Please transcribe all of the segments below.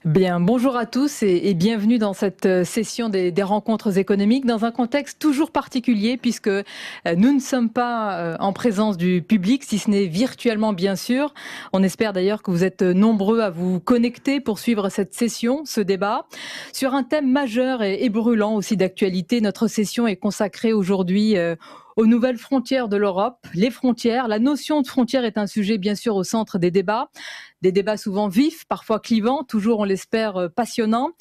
Bien, bonjour à tous et bienvenue dans cette session des rencontres économiques dans un contexte toujours particulier puisque nous ne sommes pas en présence du public, si ce n'est virtuellement bien sûr. On espère d'ailleurs que vous êtes nombreux à vous connecter pour suivre cette session, ce débat. Sur un thème majeur et brûlant aussi d'actualité, notre session est consacrée aujourd'hui aux nouvelles frontières de l'Europe, les frontières. La notion de frontière est un sujet bien sûr au centre des débats souvent vifs, parfois clivants, toujours on l'espère passionnants.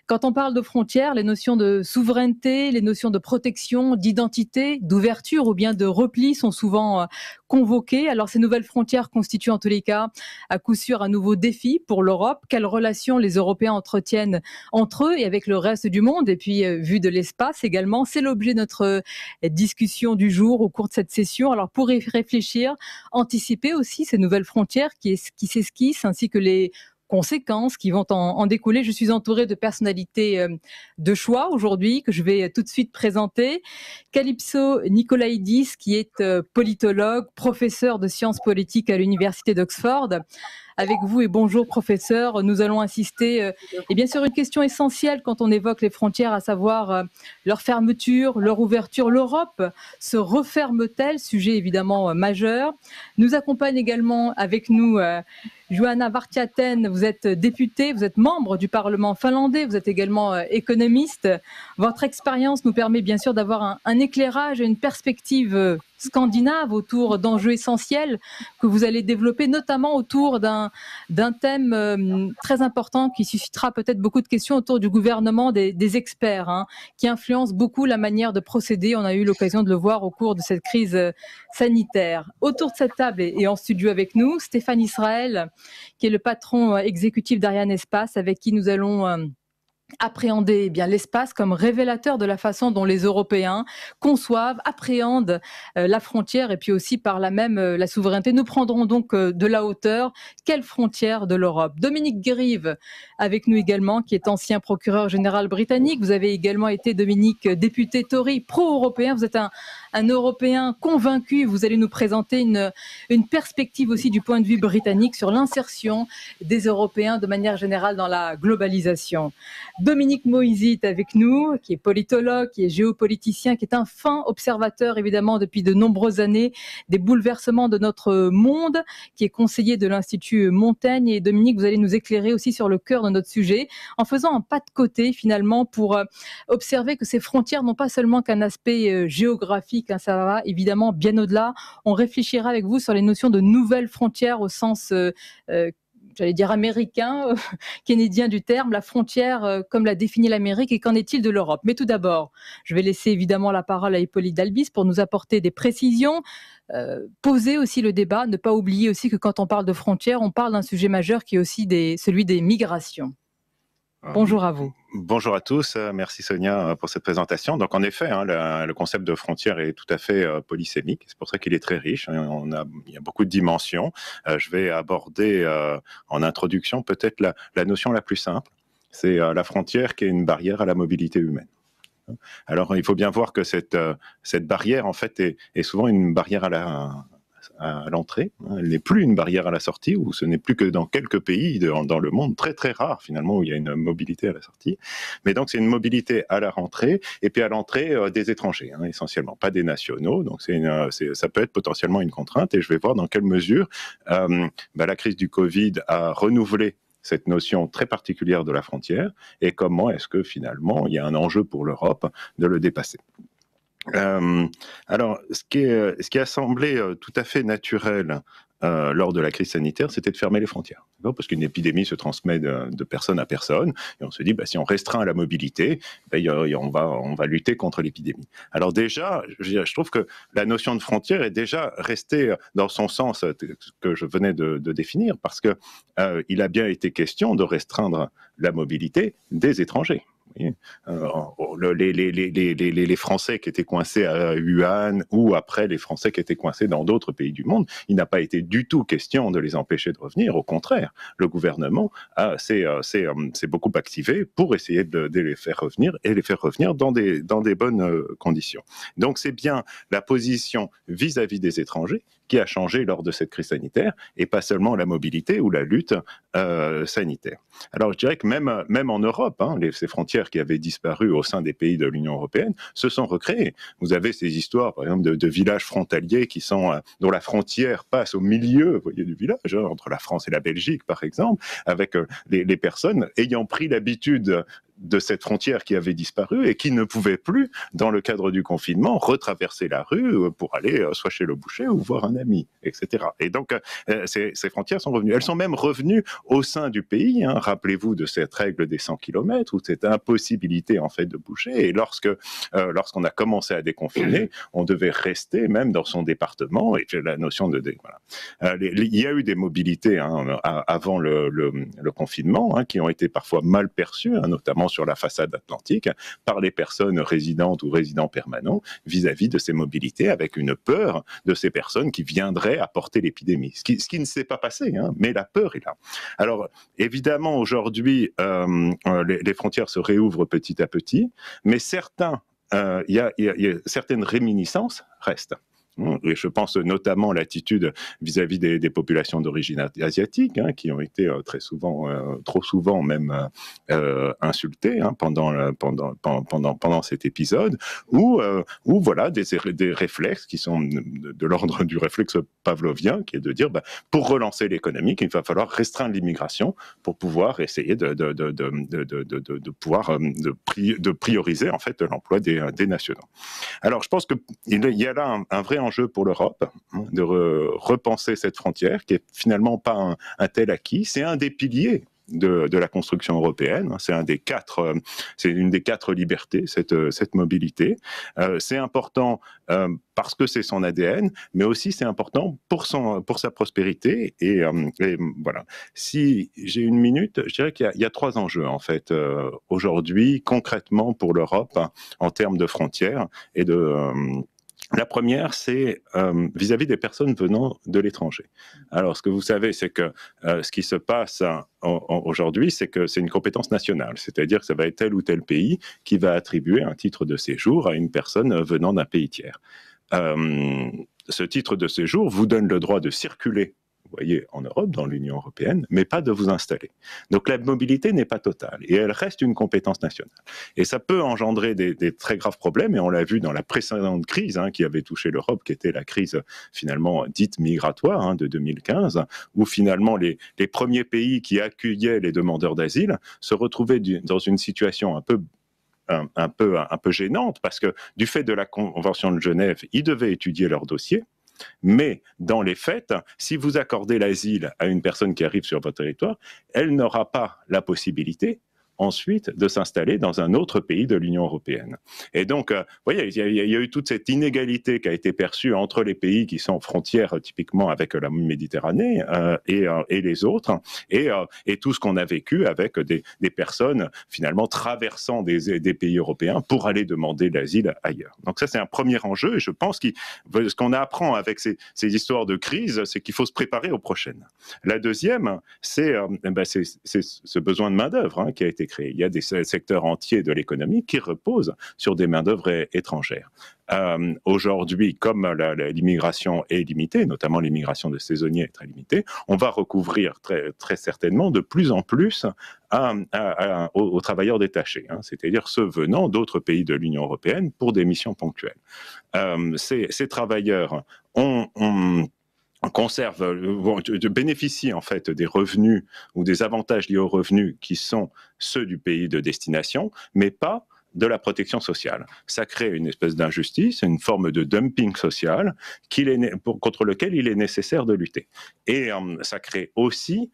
Quand on parle de frontières, les notions de souveraineté, les notions de protection, d'identité, d'ouverture ou bien de repli sont souvent convoquées. Alors ces nouvelles frontières constituent en tous les cas à coup sûr un nouveau défi pour l'Europe. Quelles relations les Européens entretiennent entre eux et avec le reste du monde et puis vu de l'espace également. C'est l'objet de notre discussion du jour au cours de cette session. Alors pour y réfléchir, anticiper aussi ces nouvelles frontières qui s'esquissent ainsi que les conséquences qui vont en découler. Je suis entourée de personnalités de choix aujourd'hui que je vais tout de suite présenter. Calypso Nicolaïdis, qui est politologue, professeur de sciences politiques à l'université d'Oxford. Avec vous et bonjour professeur, nous allons insister et bien sûr une question essentielle quand on évoque les frontières, à savoir leur fermeture, leur ouverture. L'Europe se referme-t-elle? Sujet évidemment majeur. Nous accompagne également avec nous Johanna Vartiaten, vous êtes députée, vous êtes membre du Parlement finlandais, vous êtes également économiste. Votre expérience nous permet bien sûr d'avoir un éclairage et une perspective scandinave autour d'enjeux essentiels que vous allez développer, notamment autour d'un thème très important qui suscitera peut-être beaucoup de questions autour du gouvernement des experts, qui influence beaucoup la manière de procéder. On a eu l'occasion de le voir au cours de cette crise sanitaire. Autour de cette table et en studio avec nous, Stéphane Israël, qui est le patron exécutif d'Ariane Espace, avec qui nous allons appréhender bien l'espace comme révélateur de la façon dont les Européens conçoivent, appréhendent la frontière et puis aussi par là même la souveraineté. Nous prendrons donc de la hauteur. Quelle frontière de l'Europe? Dominique Grieve avec nous également, qui est ancien procureur général britannique. Vous avez également été, Dominique, député Tory pro-européen. Vous êtes un Européen convaincu. Vous allez nous présenter une perspective aussi du point de vue britannique sur l'insertion des Européens de manière générale dans la globalisation. Dominique Moïse est avec nous, qui est politologue, qui est géopoliticien, qui est un fin observateur évidemment depuis de nombreuses années des bouleversements de notre monde, qui est conseiller de l'Institut Montaigne. Et Dominique, vous allez nous éclairer aussi sur le cœur de notre sujet en faisant un pas de côté finalement pour observer que ces frontières n'ont pas seulement qu'un aspect géographique, ça va évidemment bien au-delà. On réfléchira avec vous sur les notions de nouvelles frontières au sens j'allais dire américain, keynésien du terme, la frontière comme l'a défini l'Amérique, et qu'en est-il de l'Europe? Mais tout d'abord, je vais laisser évidemment la parole à Hippolyte Dalbis pour nous apporter des précisions, poser aussi le débat, ne pas oublier aussi que quand on parle de frontières, on parle d'un sujet majeur qui est aussi celui des migrations. Bonjour à vous. Bonjour à tous, merci Sonia pour cette présentation. Donc en effet, le concept de frontière est tout à fait polysémique, c'est pour ça qu'il est très riche. Il y a beaucoup de dimensions. Je vais aborder en introduction peut-être la notion la plus simple, c'est la frontière qui est une barrière à la mobilité humaine. Alors il faut bien voir que cette barrière en fait est souvent une barrière à l'entrée. Elle n'est plus une barrière à la sortie, ou ce n'est plus que dans quelques pays dans le monde, très très rare finalement, où il y a une mobilité à la sortie. Mais donc c'est une mobilité à la rentrée, et puis à l'entrée des étrangers, essentiellement, pas des nationaux. Donc ça peut être potentiellement une contrainte, et je vais voir dans quelle mesure la crise du Covid a renouvelé cette notion très particulière de la frontière, et comment est-ce que finalement il y a un enjeu pour l'Europe de le dépasser. Alors, ce qui a semblé tout à fait naturel lors de la crise sanitaire, c'était de fermer les frontières. Parce qu'une épidémie se transmet de personne à personne, et on se dit, si on restreint la mobilité, on va lutter contre l'épidémie. Alors déjà, je trouve que la notion de frontière est déjà restée dans son sens que je venais de définir, parce que il a bien été question de restreindre la mobilité des étrangers. Les Français qui étaient coincés à Wuhan, ou après les Français qui étaient coincés dans d'autres pays du monde, il n'a pas été du tout question de les empêcher de revenir. Au contraire, le gouvernement s'est beaucoup activé pour essayer de les faire revenir, et les faire revenir dans des bonnes conditions. Donc c'est bien la position vis-à-vis des étrangers qui a changé lors de cette crise sanitaire, et pas seulement la mobilité ou la lutte sanitaire. Alors je dirais que même en Europe, hein, ces frontières qui avaient disparu au sein des pays de l'Union européenne se sont recréées. Vous avez ces histoires, par exemple, de villages frontaliers dont la frontière passe au milieu, vous voyez, du village, hein, entre la France et la Belgique, par exemple, avec les personnes ayant pris l'habitude de cette frontière qui avait disparu et qui ne pouvait plus, dans le cadre du confinement, retraverser la rue pour aller soit chez le boucher ou voir un ami, etc. Et donc, ces frontières sont revenues. Elles sont même revenues au sein du pays. Hein. Rappelez-vous de cette règle des 100 km ou cette impossibilité, en fait, de bouger. Et lorsqu'on a commencé à déconfiner, on devait rester même dans son département. Et la notion de... Voilà. Il y a eu des mobilités hein, avant le confinement hein, qui ont été parfois mal perçues, hein, notamment sur la façade atlantique, par les personnes résidentes ou résidents permanents vis-à-vis de ces mobilités, avec une peur de ces personnes qui viendraient apporter l'épidémie. Ce qui ne s'est pas passé, hein, mais la peur est là. Alors, évidemment, aujourd'hui, les frontières se réouvrent petit à petit, mais certaines réminiscences restent. Et je pense notamment à l'attitude vis-à-vis des populations d'origine asiatique, hein, qui ont été très souvent, trop souvent même insultées hein, pendant cet épisode, ou voilà des réflexes qui sont de l'ordre du réflexe pavlovien, qui est de dire, pour relancer l'économie, il va falloir restreindre l'immigration pour pouvoir essayer de prioriser en fait l'emploi des nationaux. Alors, je pense qu'il y a là un vrai enjeu pour l'Europe de repenser cette frontière qui est finalement pas un tel acquis. C'est un des piliers de la construction européenne. C'est une des quatre libertés, cette mobilité. C'est important parce que c'est son ADN, mais aussi c'est important pour sa prospérité. Et voilà. Si j'ai une minute, je dirais qu'il y a trois enjeux en fait aujourd'hui concrètement pour l'Europe en termes de frontières et la première, c'est vis-à-vis des personnes venant de l'étranger. Alors, ce que vous savez, c'est que ce qui se passe aujourd'hui, c'est que c'est une compétence nationale. C'est-à-dire que ça va être tel ou tel pays qui va attribuer un titre de séjour à une personne venant d'un pays tiers. Ce titre de séjour vous donne le droit de circuler, vous voyez, en Europe, dans l'Union européenne, mais pas de vous installer. Donc la mobilité n'est pas totale et elle reste une compétence nationale. Et ça peut engendrer des très graves problèmes, et on l'a vu dans la précédente crise qui avait touché l'Europe, qui était la crise finalement dite migratoire de 2015, où finalement les premiers pays qui accueillaient les demandeurs d'asile se retrouvaient dans une situation un peu gênante, parce que du fait de la Convention de Genève, ils devaient étudier leur dossier. Mais dans les faits, si vous accordez l'asile à une personne qui arrive sur votre territoire, elle n'aura pas la possibilité ensuite de s'installer dans un autre pays de l'Union européenne. Et donc, vous voyez, il y a eu toute cette inégalité qui a été perçue entre les pays qui sont en frontière typiquement avec la Méditerranée et les autres, et tout ce qu'on a vécu avec des personnes finalement traversant des pays européens pour aller demander l'asile ailleurs. Donc ça, c'est un premier enjeu, et je pense que ce qu'on apprend avec ces histoires de crise, c'est qu'il faut se préparer aux prochaines. La deuxième, c'est ce besoin de main-d'œuvre qui a été créé. Il y a des secteurs entiers de l'économie qui reposent sur des main-d'œuvre étrangères. Aujourd'hui, comme l'immigration est limitée, notamment l'immigration de saisonniers est très limitée, on va recouvrir très, très certainement de plus en plus aux travailleurs détachés, c'est-à-dire ceux venant d'autres pays de l'Union européenne pour des missions ponctuelles. Ces travailleurs bénéficient en fait des revenus ou des avantages liés aux revenus qui sont ceux du pays de destination, mais pas de la protection sociale. Ça crée une espèce d'injustice, une forme de dumping social contre lequel il est nécessaire de lutter. Et ça crée aussi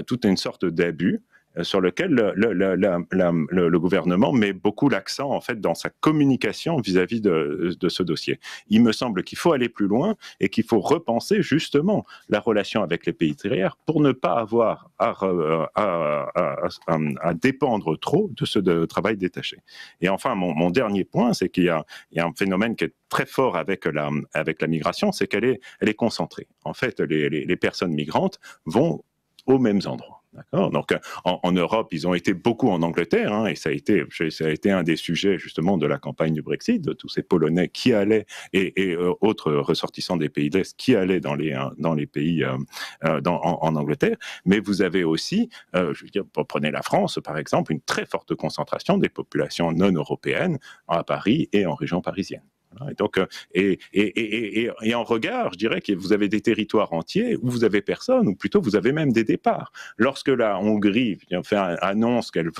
toute une sorte d'abus sur lequel le gouvernement met beaucoup l'accent en fait dans sa communication vis-à-vis de ce dossier. Il me semble qu'il faut aller plus loin et qu'il faut repenser justement la relation avec les pays tiers pour ne pas avoir à dépendre trop de ce travail détaché. Et enfin, mon dernier point, c'est qu'il y a un phénomène qui est très fort avec la migration, c'est qu'elle est concentrée. En fait, les personnes migrantes vont aux mêmes endroits. D'accord. Donc, en Europe, ils ont été beaucoup en Angleterre, hein, et ça a été un des sujets justement de la campagne du Brexit, de tous ces Polonais qui allaient et autres ressortissants des pays de l'Est qui allaient dans les pays en Angleterre. Mais vous avez aussi, je veux dire, prenez la France par exemple, une très forte concentration des populations non européennes à Paris et en région parisienne. Et donc, en regard, je dirais que vous avez des territoires entiers où vous avez personne, ou plutôt vous avez même des départs. Lorsque la Hongrie annonce qu'elle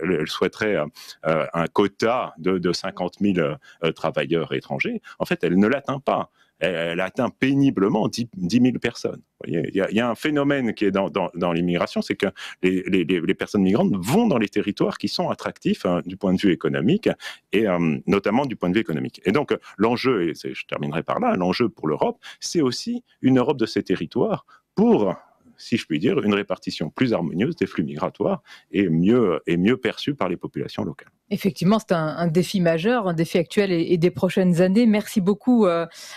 elle souhaiterait un quota de 50 000 travailleurs étrangers, en fait, elle ne l'atteint pas. Elle atteint péniblement 10 000 personnes. Vous voyez, il y a un phénomène qui est dans l'immigration, c'est que les personnes migrantes vont dans les territoires qui sont attractifs du point de vue économique, et notamment du point de vue économique. Et donc, l'enjeu, et je terminerai par là, l'enjeu pour l'Europe, c'est aussi une Europe de ces territoires pour, si je puis dire, une répartition plus harmonieuse des flux migratoires et mieux perçue par les populations locales. Effectivement, c'est un défi majeur, un défi actuel et des prochaines années. Merci beaucoup.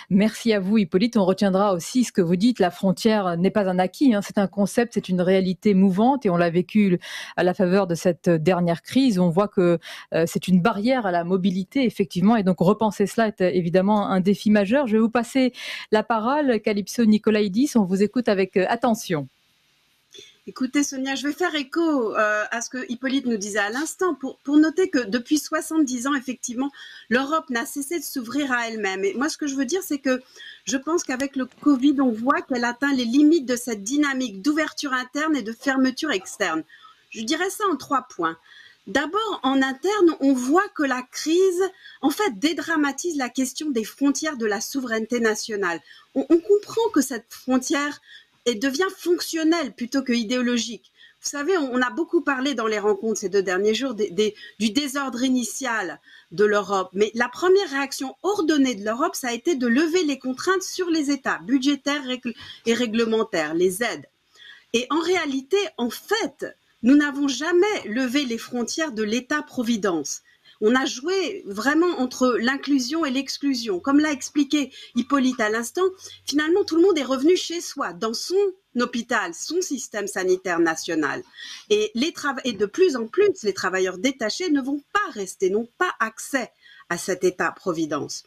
Merci à vous, Hippolyte. On retiendra aussi ce que vous dites. La frontière n'est pas un acquis. C'est un concept, c'est une réalité mouvante et on l'a vécu à la faveur de cette dernière crise. On voit que c'est une barrière à la mobilité, effectivement. Et donc, repenser cela est évidemment un défi majeur. Je vais vous passer la parole, Calypso Nicolaïdis. On vous écoute avec attention. Écoutez Sonia, je vais faire écho à ce que Hippolyte nous disait à l'instant pour noter que depuis 70 ans, effectivement, l'Europe n'a cessé de s'ouvrir à elle-même. Et moi, ce que je veux dire, c'est que je pense qu'avec le Covid, on voit qu'elle atteint les limites de cette dynamique d'ouverture interne et de fermeture externe. Je dirais ça en 3 points. D'abord, en interne, on voit que la crise, en fait, dédramatise la question des frontières de la souveraineté nationale. On comprend que cette frontière et devient fonctionnel plutôt que idéologique. Vous savez, on a beaucoup parlé dans les rencontres ces 2 derniers jours du désordre initial de l'Europe. Mais la première réaction ordonnée de l'Europe, ça a été de lever les contraintes sur les États, budgétaires et réglementaires, les aides. Et en réalité, en fait, nous n'avons jamais levé les frontières de l'État-providence. On a joué vraiment entre l'inclusion et l'exclusion. Comme l'a expliqué Hippolyte à l'instant, finalement, tout le monde est revenu chez soi, dans son hôpital, son système sanitaire national. Et de plus en plus, les travailleurs détachés ne vont pas rester, n'ont pas accès à cet État-providence.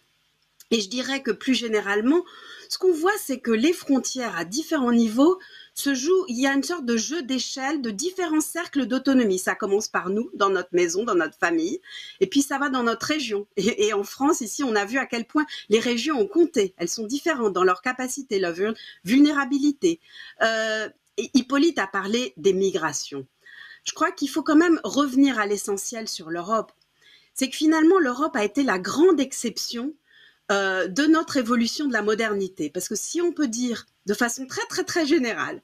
Et je dirais que plus généralement, ce qu'on voit, c'est que les frontières à différents niveaux se jouent, il y a une sorte de jeu d'échelle de différents cercles d'autonomie. Ça commence par nous, dans notre maison, dans notre famille, et puis ça va dans notre région. Et en France, ici, on a vu à quel point les régions ont compté. Elles sont différentes dans leur capacité, leur vulnérabilité. Et Hippolyte a parlé des migrations. Je crois qu'il faut quand même revenir à l'essentiel sur l'Europe. C'est que finalement, l'Europe a été la grande exception de notre évolution de la modernité. Parce que si on peut dire de façon très très très générale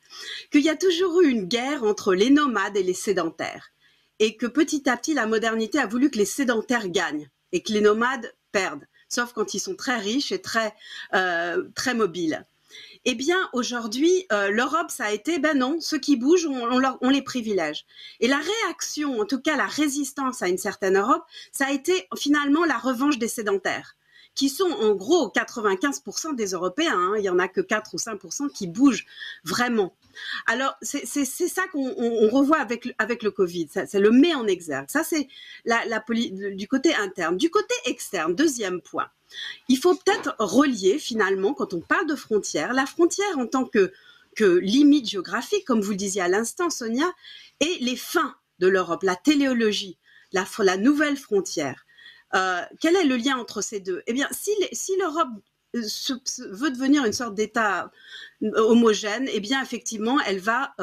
qu'il y a toujours eu une guerre entre les nomades et les sédentaires et que petit à petit la modernité a voulu que les sédentaires gagnent et que les nomades perdent, sauf quand ils sont très riches et très mobiles. Eh bien, aujourd'hui, l'Europe, ça a été, ben non, ceux qui bougent, on les privilège. Et la réaction, en tout cas la résistance à une certaine Europe, ça a été finalement la revanche des sédentaires, qui sont en gros 95% des Européens. Hein. Il n'y en a que 4 ou 5% qui bougent vraiment. Alors, c'est ça qu'on revoit avec le Covid. C'est le met en exergue. Ça, c'est du côté interne. Du côté externe, deuxième point. Il faut peut-être relier finalement, quand on parle de frontières, la frontière en tant que limite géographique, comme vous le disiez à l'instant, Sonia, et les fins de l'Europe, la téléologie, la nouvelle frontière. Quel est le lien entre ces deux? Eh bien, si l'Europe veut devenir une sorte d'État homogène, eh bien, effectivement, elle va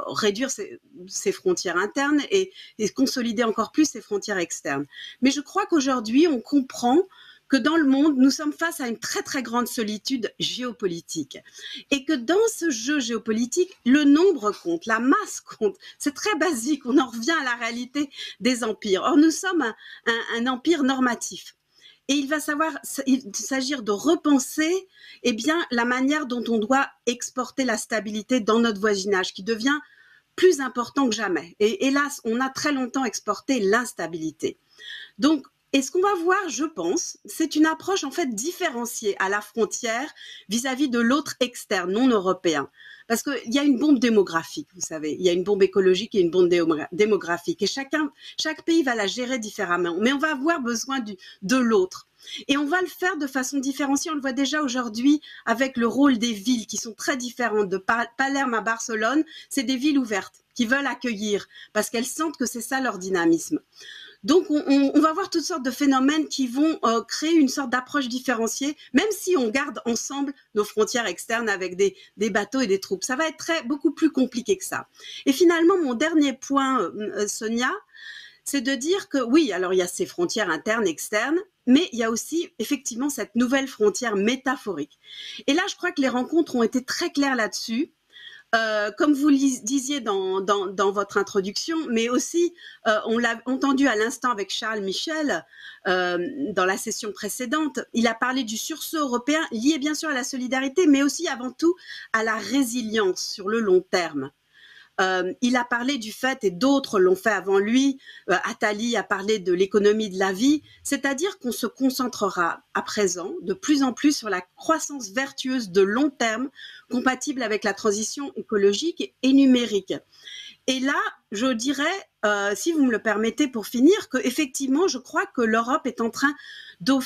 réduire ses frontières internes et consolider encore plus ses frontières externes. Mais je crois qu'aujourd'hui, on comprend que dans le monde, nous sommes face à une très très grande solitude géopolitique et que dans ce jeu géopolitique, le nombre compte, la masse compte. C'est très basique, on en revient à la réalité des empires. Or, nous sommes un empire normatif et il va s'agir de repenser la manière dont on doit exporter la stabilité dans notre voisinage qui devient plus important que jamais. Et hélas, on a très longtemps exporté l'instabilité. Donc, Et ce qu'on va voir, je pense, c'est une approche en fait différenciée à la frontière vis-à-vis de l'autre externe, non européen. Parce qu'il y a une bombe démographique, vous savez, il y a une bombe écologique et une bombe démographique. Et chaque pays va la gérer différemment. Mais on va avoir besoin de l'autre. Et on va le faire de façon différenciée. On le voit déjà aujourd'hui avec le rôle des villes qui sont très différentes. De Palerme à Barcelone, c'est des villes ouvertes qui veulent accueillir parce qu'elles sentent que c'est ça leur dynamisme. Donc, on va voir toutes sortes de phénomènes qui vont créer une sorte d'approche différenciée, même si on garde ensemble nos frontières externes avec des bateaux et des troupes. Ça va être beaucoup plus compliqué que ça. Et finalement, mon dernier point, Sonia, c'est de dire que oui, alors il y a ces frontières internes, externes, mais il y a aussi effectivement cette nouvelle frontière métaphorique. Et là, je crois que les rencontres ont été très claires là-dessus. Comme vous disiez dans votre introduction, mais aussi, on l'a entendu à l'instant avec Charles Michel dans la session précédente, il a parlé du sursaut européen lié bien sûr à la solidarité, mais aussi avant tout à la résilience sur le long terme. Il a parlé du fait, et d'autres l'ont fait avant lui, Attali a parlé de l'économie de la vie, c'est-à-dire qu'on se concentrera à présent de plus en plus sur la croissance vertueuse de long terme, compatible avec la transition écologique et numérique. Et là, je dirais, si vous me le permettez pour finir, que effectivement, je crois que l'Europe est en train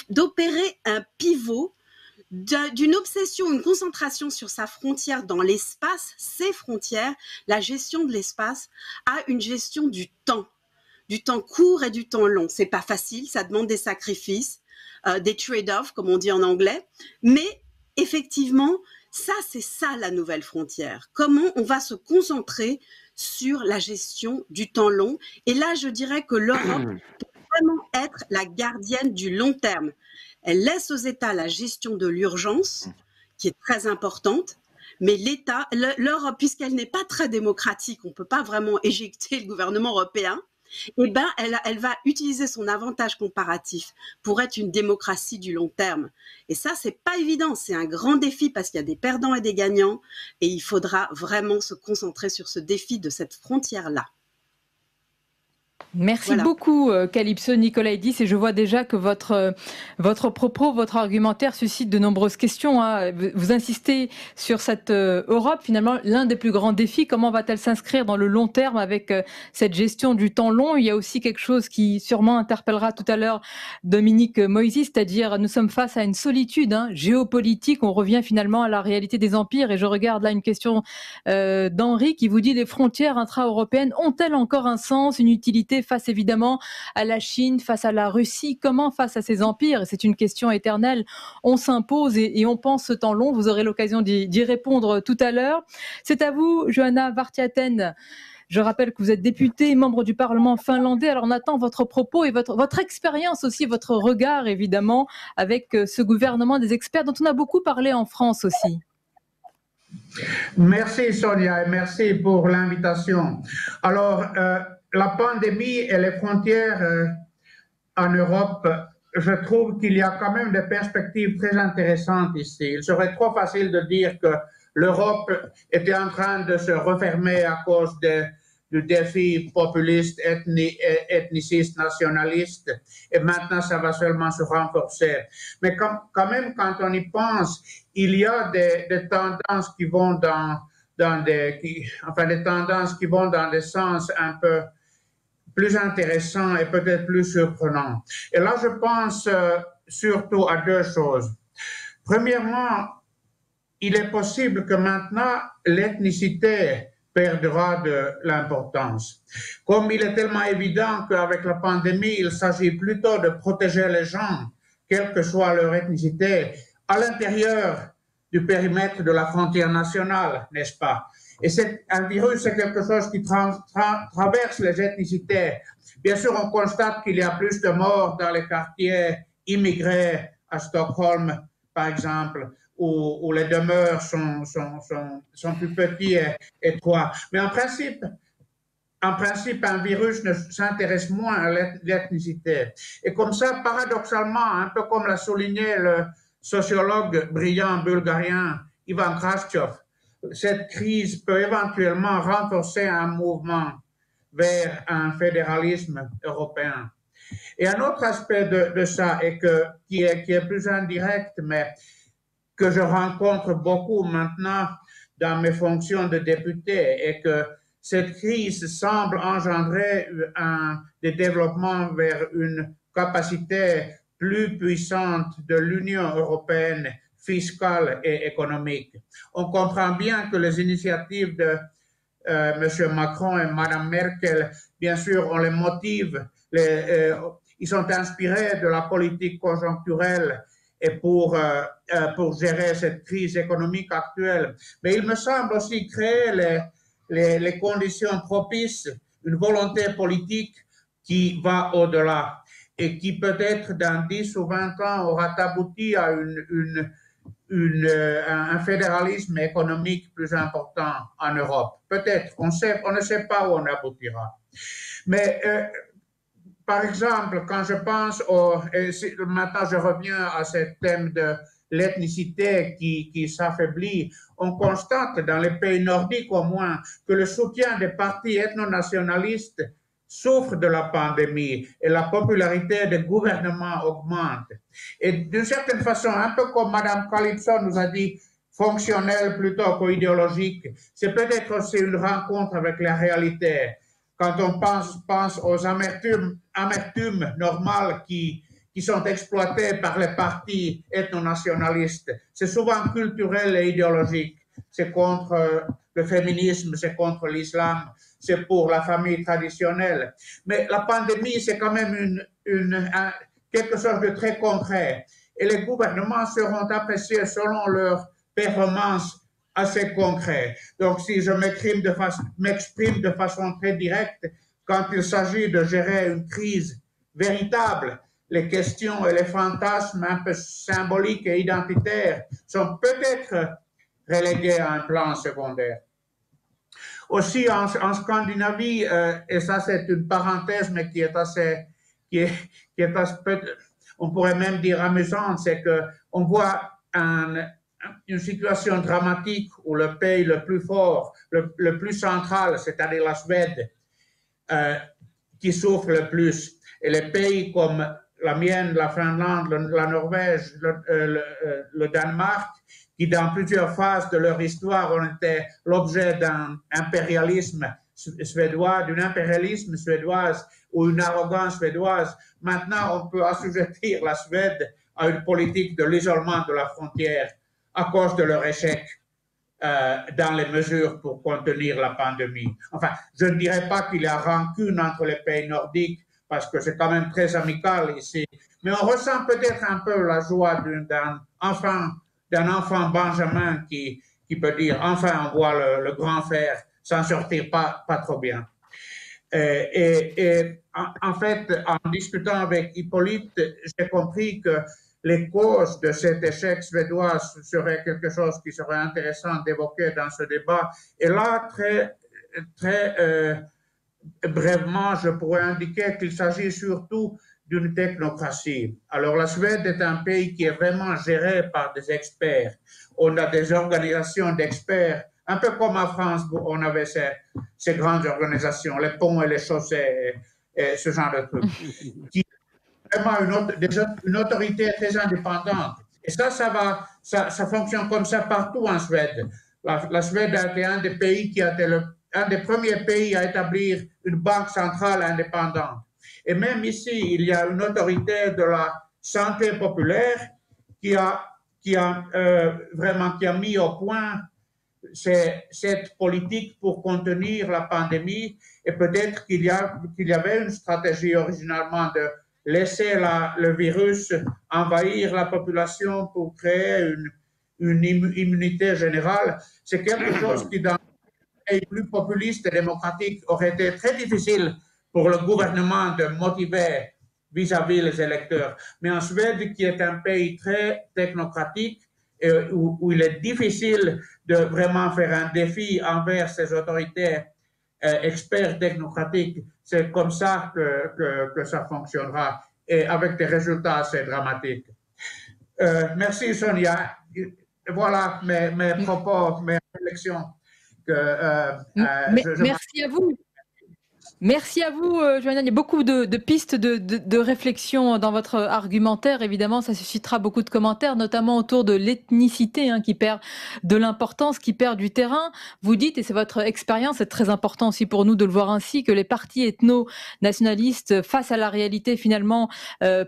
d'opérer un pivot d'une obsession, une concentration sur sa frontière dans l'espace, ses frontières, la gestion de l'espace, à une gestion du temps court et du temps long. C'est pas facile, ça demande des sacrifices, des trade-offs, comme on dit en anglais, mais effectivement, c'est ça la nouvelle frontière. Comment on va se concentrer sur la gestion du temps long. Et là, je dirais que l'Europe peut vraiment être la gardienne du long terme. Elle laisse aux États la gestion de l'urgence, qui est très importante, mais l'Europe, puisqu'elle n'est pas très démocratique, on ne peut pas vraiment éjecter le gouvernement européen, eh ben, elle va utiliser son avantage comparatif pour être une démocratie du long terme. Et ça, c'est pas évident, c'est un grand défi parce qu'il y a des perdants et des gagnants, et il faudra vraiment se concentrer sur ce défi de cette frontière-là. Merci beaucoup, Calypso Nicolaïdis. Et je vois déjà que votre propos, votre argumentaire suscite de nombreuses questions. Hein. Vous insistez sur cette Europe, finalement, l'un des plus grands défis. Comment va-t-elle s'inscrire dans le long terme avec cette gestion du temps long? Il y a aussi quelque chose qui sûrement interpellera tout à l'heure Dominique Moïsi, c'est-à-dire nous sommes face à une solitude géopolitique. On revient finalement à la réalité des empires. Et je regarde là une question d'Henri qui vous dit: les frontières intra-européennes ont-elles encore un sens, une utilité face évidemment à la Chine, face à la Russie? Comment face à ces empires? C'est une question éternelle. On s'impose et on pense ce temps long. Vous aurez l'occasion d'y répondre tout à l'heure. C'est à vous, Johanna Vartiaten. Je rappelle que vous êtes députée, membre du Parlement finlandais. Alors on attend votre propos et votre expérience aussi, votre regard évidemment avec ce gouvernement des experts dont on a beaucoup parlé en France aussi. Merci Sonia et merci pour l'invitation. Alors, la pandémie et les frontières en Europe, je trouve qu'il y a quand même des perspectives très intéressantes ici. Il serait trop facile de dire que l'Europe était en train de se refermer à cause du défi populiste, ethniciste, nationaliste, et maintenant ça va seulement se renforcer. Mais quand même, quand on y pense, il y a des tendances qui vont des tendances qui vont dans des sens un peu plus intéressants et peut-être plus surprenants. Et là, je pense surtout à deux choses. Premièrement, il est possible que maintenant l'ethnicité perdra de l'importance. Comme il est tellement évident qu'avec la pandémie, il s'agit plutôt de protéger les gens, quelle que soit leur ethnicité, à l'intérieur du périmètre de la frontière nationale, n'est-ce pas? Et un virus, c'est quelque chose qui traverse les ethnicités. Bien sûr, on constate qu'il y a plus de morts dans les quartiers immigrés à Stockholm, par exemple, où les demeures sont plus petites et étroites. Mais en principe, un virus s'intéresse moins à l'ethnicité. Et comme ça, paradoxalement, un peu comme l'a souligné le sociologue brillant bulgarien Ivan Kraschev, cette crise peut éventuellement renforcer un mouvement vers un fédéralisme européen. Et un autre aspect de ça, qui est plus indirect, mais que je rencontre beaucoup maintenant dans mes fonctions de député, est que cette crise semble engendrer des développements vers une capacité plus puissante de l'Union européenne fiscale et économique. On comprend bien que les initiatives de M. Macron et Mme Merkel, bien sûr, on les motive, ils sont inspirés de la politique conjoncturelle et pour gérer cette crise économique actuelle. Mais il me semble aussi créer les conditions propices, une volonté politique qui va au-delà et qui peut-être dans 10 ou 20 ans aura abouti à un fédéralisme économique plus important en Europe. Peut-être, on ne sait pas où on aboutira. Mais par exemple, quand je pense maintenant je reviens à ce thème de l'ethnicité qui s'affaiblit, on constate dans les pays nordiques au moins que le soutien des partis ethno-nationalistes souffre de la pandémie et la popularité des gouvernements augmente. Et d'une certaine façon, un peu comme Mme Calypso nous a dit, fonctionnel plutôt qu'idéologique, c'est peut-être aussi une rencontre avec la réalité. Quand on pense aux amertumes normales qui sont exploitées par les partis ethno-nationalistes, c'est souvent culturel et idéologique. C'est contre le féminisme, c'est contre l'islam, c'est pour la famille traditionnelle. Mais la pandémie, c'est quand même quelque chose de très concret. Et les gouvernements seront appréciés selon leur performance assez concrète. Donc, si je m'exprime de façon très directe, quand il s'agit de gérer une crise véritable, les questions et les fantasmes un peu symboliques et identitaires sont peut-être relégués à un plan secondaire. Aussi, en Scandinavie, et ça c'est une parenthèse, mais qui est assez, on pourrait même dire amusante, c'est qu'on voit une situation dramatique où le pays le plus fort, le plus central, c'est-à-dire la Suède, qui souffre le plus. Et les pays comme la mienne, la Finlande, la Norvège, le Danemark, qui dans plusieurs phases de leur histoire ont été l'objet d'un impérialisme suédois, d'un impérialisme suédoise ou une arrogance suédoise. Maintenant, on peut assujettir la Suède à une politique de l'isolement de la frontière à cause de leur échec dans les mesures pour contenir la pandémie. Enfin, je ne dirais pas qu'il y a rancune entre les pays nordiques, parce que c'est quand même très amical ici, mais on ressent peut-être un peu la joie d'un enfant Benjamin qui peut dire, enfin, on voit le grand frère s'en sortir pas trop bien. En fait, en discutant avec Hippolyte, j'ai compris que les causes de cet échec suédois seraient quelque chose qui serait intéressant d'évoquer dans ce débat. Et là, très brièvement, je pourrais indiquer qu'il s'agit surtout d'une technocratie. Alors, la Suède est un pays qui est vraiment géré par des experts. On a des organisations d'experts, un peu comme en France, où on avait ces grandes organisations, les ponts et les chaussées, et ce genre de trucs, qui vraiment une autorité très indépendante. Et ça fonctionne comme ça partout en Suède. La Suède a été un des pays qui a été un des premiers pays à établir une banque centrale indépendante. Et même ici, il y a une autorité de la santé populaire qui a mis au point cette politique pour contenir la pandémie. Et peut-être qu'il y avait une stratégie originalement de laisser le virus envahir la population pour créer une immunité générale. C'est quelque chose qui, dans les pays plus populistes et démocratiques, aurait été très difficile pour le gouvernement de motiver vis-à-vis les électeurs. Mais en Suède, qui est un pays très technocratique, où il est difficile de vraiment faire un défi envers ces autorités experts technocratiques, c'est comme ça que ça fonctionnera, et avec des résultats assez dramatiques. Merci Sonia. Voilà mes propos, mes réflexions. Merci à vous. Merci à vous, Joanna. Il y a beaucoup de pistes de réflexion dans votre argumentaire. Évidemment, ça suscitera beaucoup de commentaires, notamment autour de l'ethnicité qui perd de l'importance, qui perd du terrain. Vous dites, et c'est votre expérience, c'est très important aussi pour nous de le voir ainsi, que les partis ethno-nationalistes, face à la réalité, finalement,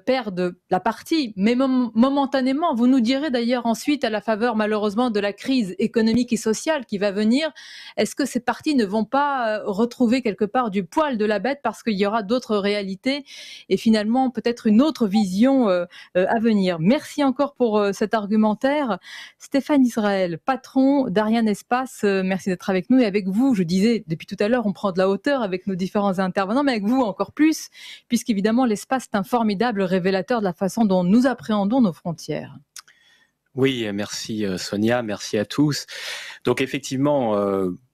perdent la partie. Mais momentanément, vous nous direz d'ailleurs ensuite, à la faveur malheureusement de la crise économique et sociale qui va venir, est-ce que ces partis ne vont pas retrouver quelque part du poil de la bête parce qu'il y aura d'autres réalités et finalement peut-être une autre vision à venir. Merci encore pour cet argumentaire. Stéphane Israël, patron d'Ariane Espace, merci d'être avec nous et avec vous, je disais depuis tout à l'heure, on prend de la hauteur avec nos différents intervenants, mais avec vous encore plus, puisqu'évidemment l'espace est un formidable révélateur de la façon dont nous appréhendons nos frontières. Oui, merci Sonia, merci à tous. Donc effectivement,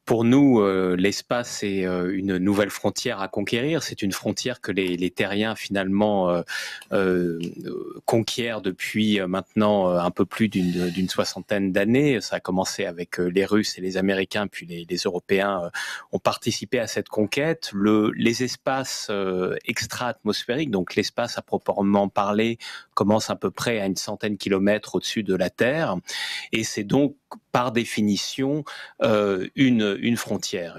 pour nous, l'espace est une nouvelle frontière à conquérir. C'est une frontière que les terriens finalement conquièrent depuis maintenant un peu plus d'une soixantaine d'années. Ça a commencé avec les Russes et les Américains, puis les Européens ont participé à cette conquête. Les espaces extra-atmosphériques, donc l'espace à proprement parler, commence à peu près à 100 kilomètres au-dessus de la Terre, et c'est donc par définition une frontière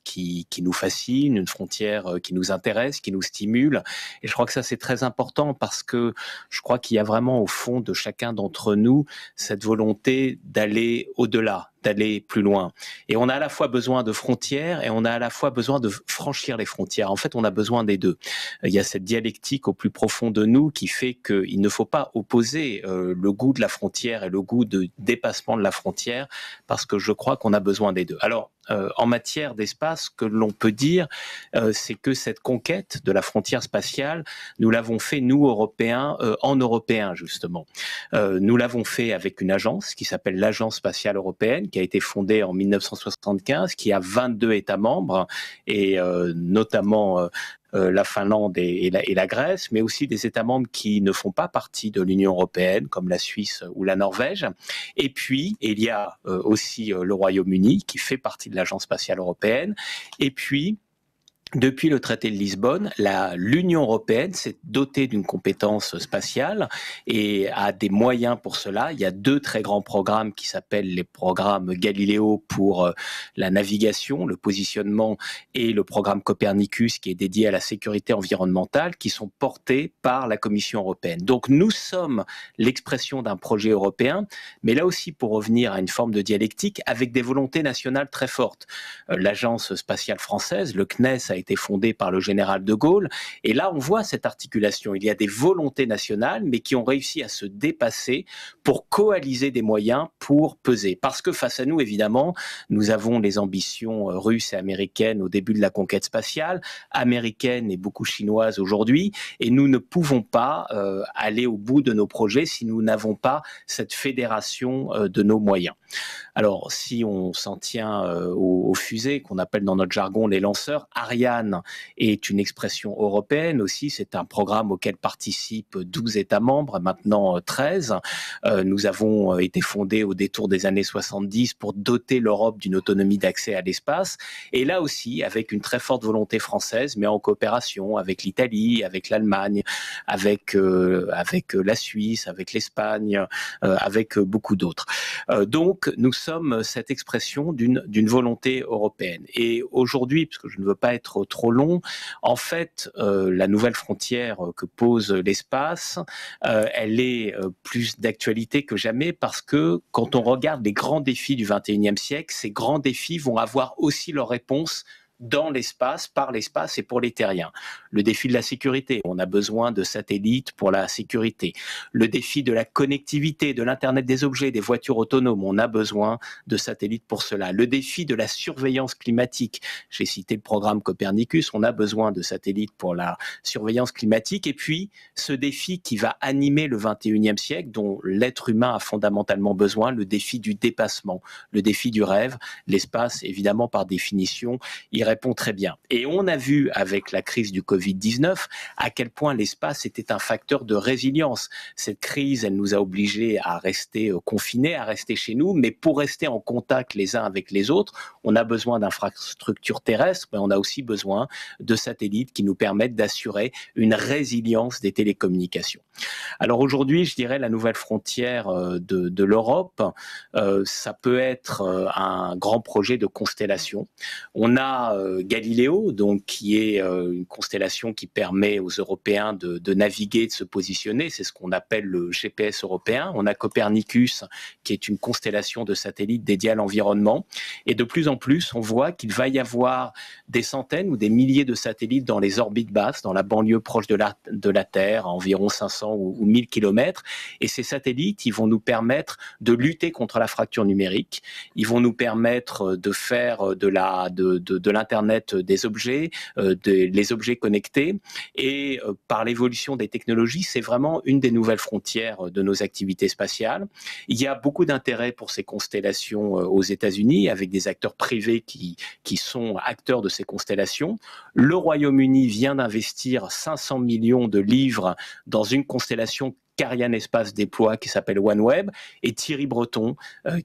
qui nous fascine, une frontière qui nous intéresse, qui nous stimule. Et je crois que ça c'est très important parce que je crois qu'il y a vraiment au fond de chacun d'entre nous cette volonté d'aller au-delà, d'aller plus loin. Et on a à la fois besoin de frontières et on a à la fois besoin de franchir les frontières. En fait, on a besoin des deux. Il y a cette dialectique au plus profond de nous qui fait qu'il ne faut pas opposer le goût de la frontière et le goût de dépassement de la frontière, parce que je crois qu'on a besoin des deux. Alors, en matière d'espace, ce que l'on peut dire, c'est que cette conquête de la frontière spatiale, nous l'avons fait, nous, Européens, en Européens, justement. Nous l'avons fait avec une agence qui s'appelle l'Agence spatiale européenne, qui a été fondée en 1975, qui a 22 États membres, et notamment la Finlande et la Grèce, mais aussi des États membres qui ne font pas partie de l'Union européenne, comme la Suisse ou la Norvège. Et puis, il y a aussi le Royaume-Uni, qui fait partie de l'Agence spatiale européenne. Et puis, depuis le traité de Lisbonne, l'Union européenne s'est dotée d'une compétence spatiale et a des moyens pour cela. Il y a 2 très grands programmes qui s'appellent les programmes Galileo pour la navigation, le positionnement, et le programme Copernicus qui est dédié à la sécurité environnementale, qui sont portés par la Commission européenne. Donc nous sommes l'expression d'un projet européen, mais là aussi pour revenir à une forme de dialectique avec des volontés nationales très fortes. L'Agence spatiale française, le CNES, a été fondée par le général de Gaulle. Et là, on voit cette articulation. Il y a des volontés nationales, mais qui ont réussi à se dépasser pour coaliser des moyens pour peser. Parce que face à nous, évidemment, nous avons les ambitions russes et américaines au début de la conquête spatiale, américaines et beaucoup chinoises aujourd'hui, et nous ne pouvons pas aller au bout de nos projets si nous n'avons pas cette fédération de nos moyens. Alors, si on s'en tient aux fusées, qu'on appelle dans notre jargon les lanceurs, Ariane est une expression européenne aussi. C'est un programme auquel participent 12 États membres, maintenant 13. Nous avons été fondés au détour des années 70 pour doter l'Europe d'une autonomie d'accès à l'espace. Et là aussi, avec une très forte volonté française, mais en coopération avec l'Italie, avec l'Allemagne, avec la Suisse, avec l'Espagne, avec beaucoup d'autres. Donc, nous sommes cette expression d'une volonté européenne. Et aujourd'hui, parce que je ne veux pas être trop long, en fait, la nouvelle frontière que pose l'espace, elle est plus d'actualité que jamais, parce que quand on regarde les grands défis du XXIe siècle, ces grands défis vont avoir aussi leur réponse dans l'espace, par l'espace et pour les terriens. Le défi de la sécurité, on a besoin de satellites pour la sécurité. Le défi de la connectivité, de l'Internet des objets, des voitures autonomes, on a besoin de satellites pour cela. Le défi de la surveillance climatique, j'ai cité le programme Copernicus, on a besoin de satellites pour la surveillance climatique. Et puis, ce défi qui va animer le XXIe siècle, dont l'être humain a fondamentalement besoin, le défi du dépassement, le défi du rêve. L'espace, évidemment, par définition, il répond très bien. Et on a vu avec la crise du Covid-19 à quel point l'espace était un facteur de résilience. Cette crise, elle nous a obligés à rester confinés, à rester chez nous, mais pour rester en contact les uns avec les autres, on a besoin d'infrastructures terrestres, mais on a aussi besoin de satellites qui nous permettent d'assurer une résilience des télécommunications. Alors aujourd'hui, je dirais la nouvelle frontière de l'Europe, ça peut être un grand projet de constellation. On a Galileo, donc qui est une constellation qui permet aux Européens de naviguer, de se positionner. C'est ce qu'on appelle le GPS européen. On a Copernicus, qui est une constellation de satellites dédiée à l'environnement. Et de plus en plus, on voit qu'il va y avoir des centaines ou des milliers de satellites dans les orbites basses, dans la banlieue proche de la Terre, à environ 500 ou 1000 kilomètres. Et ces satellites, ils vont nous permettre de lutter contre la fracture numérique. Ils vont nous permettre de faire de l'Internet des objets, les objets connectés. Et par l'évolution des technologies, c'est vraiment une des nouvelles frontières de nos activités spatiales. Il y a beaucoup d'intérêt pour ces constellations aux États-Unis, avec des acteurs privés qui sont acteurs de ces constellations. Le Royaume-Uni vient d'investir 500 millions de livres dans une constellation qu'Ariane Espace déploie, qui s'appelle OneWeb, et Thierry Breton,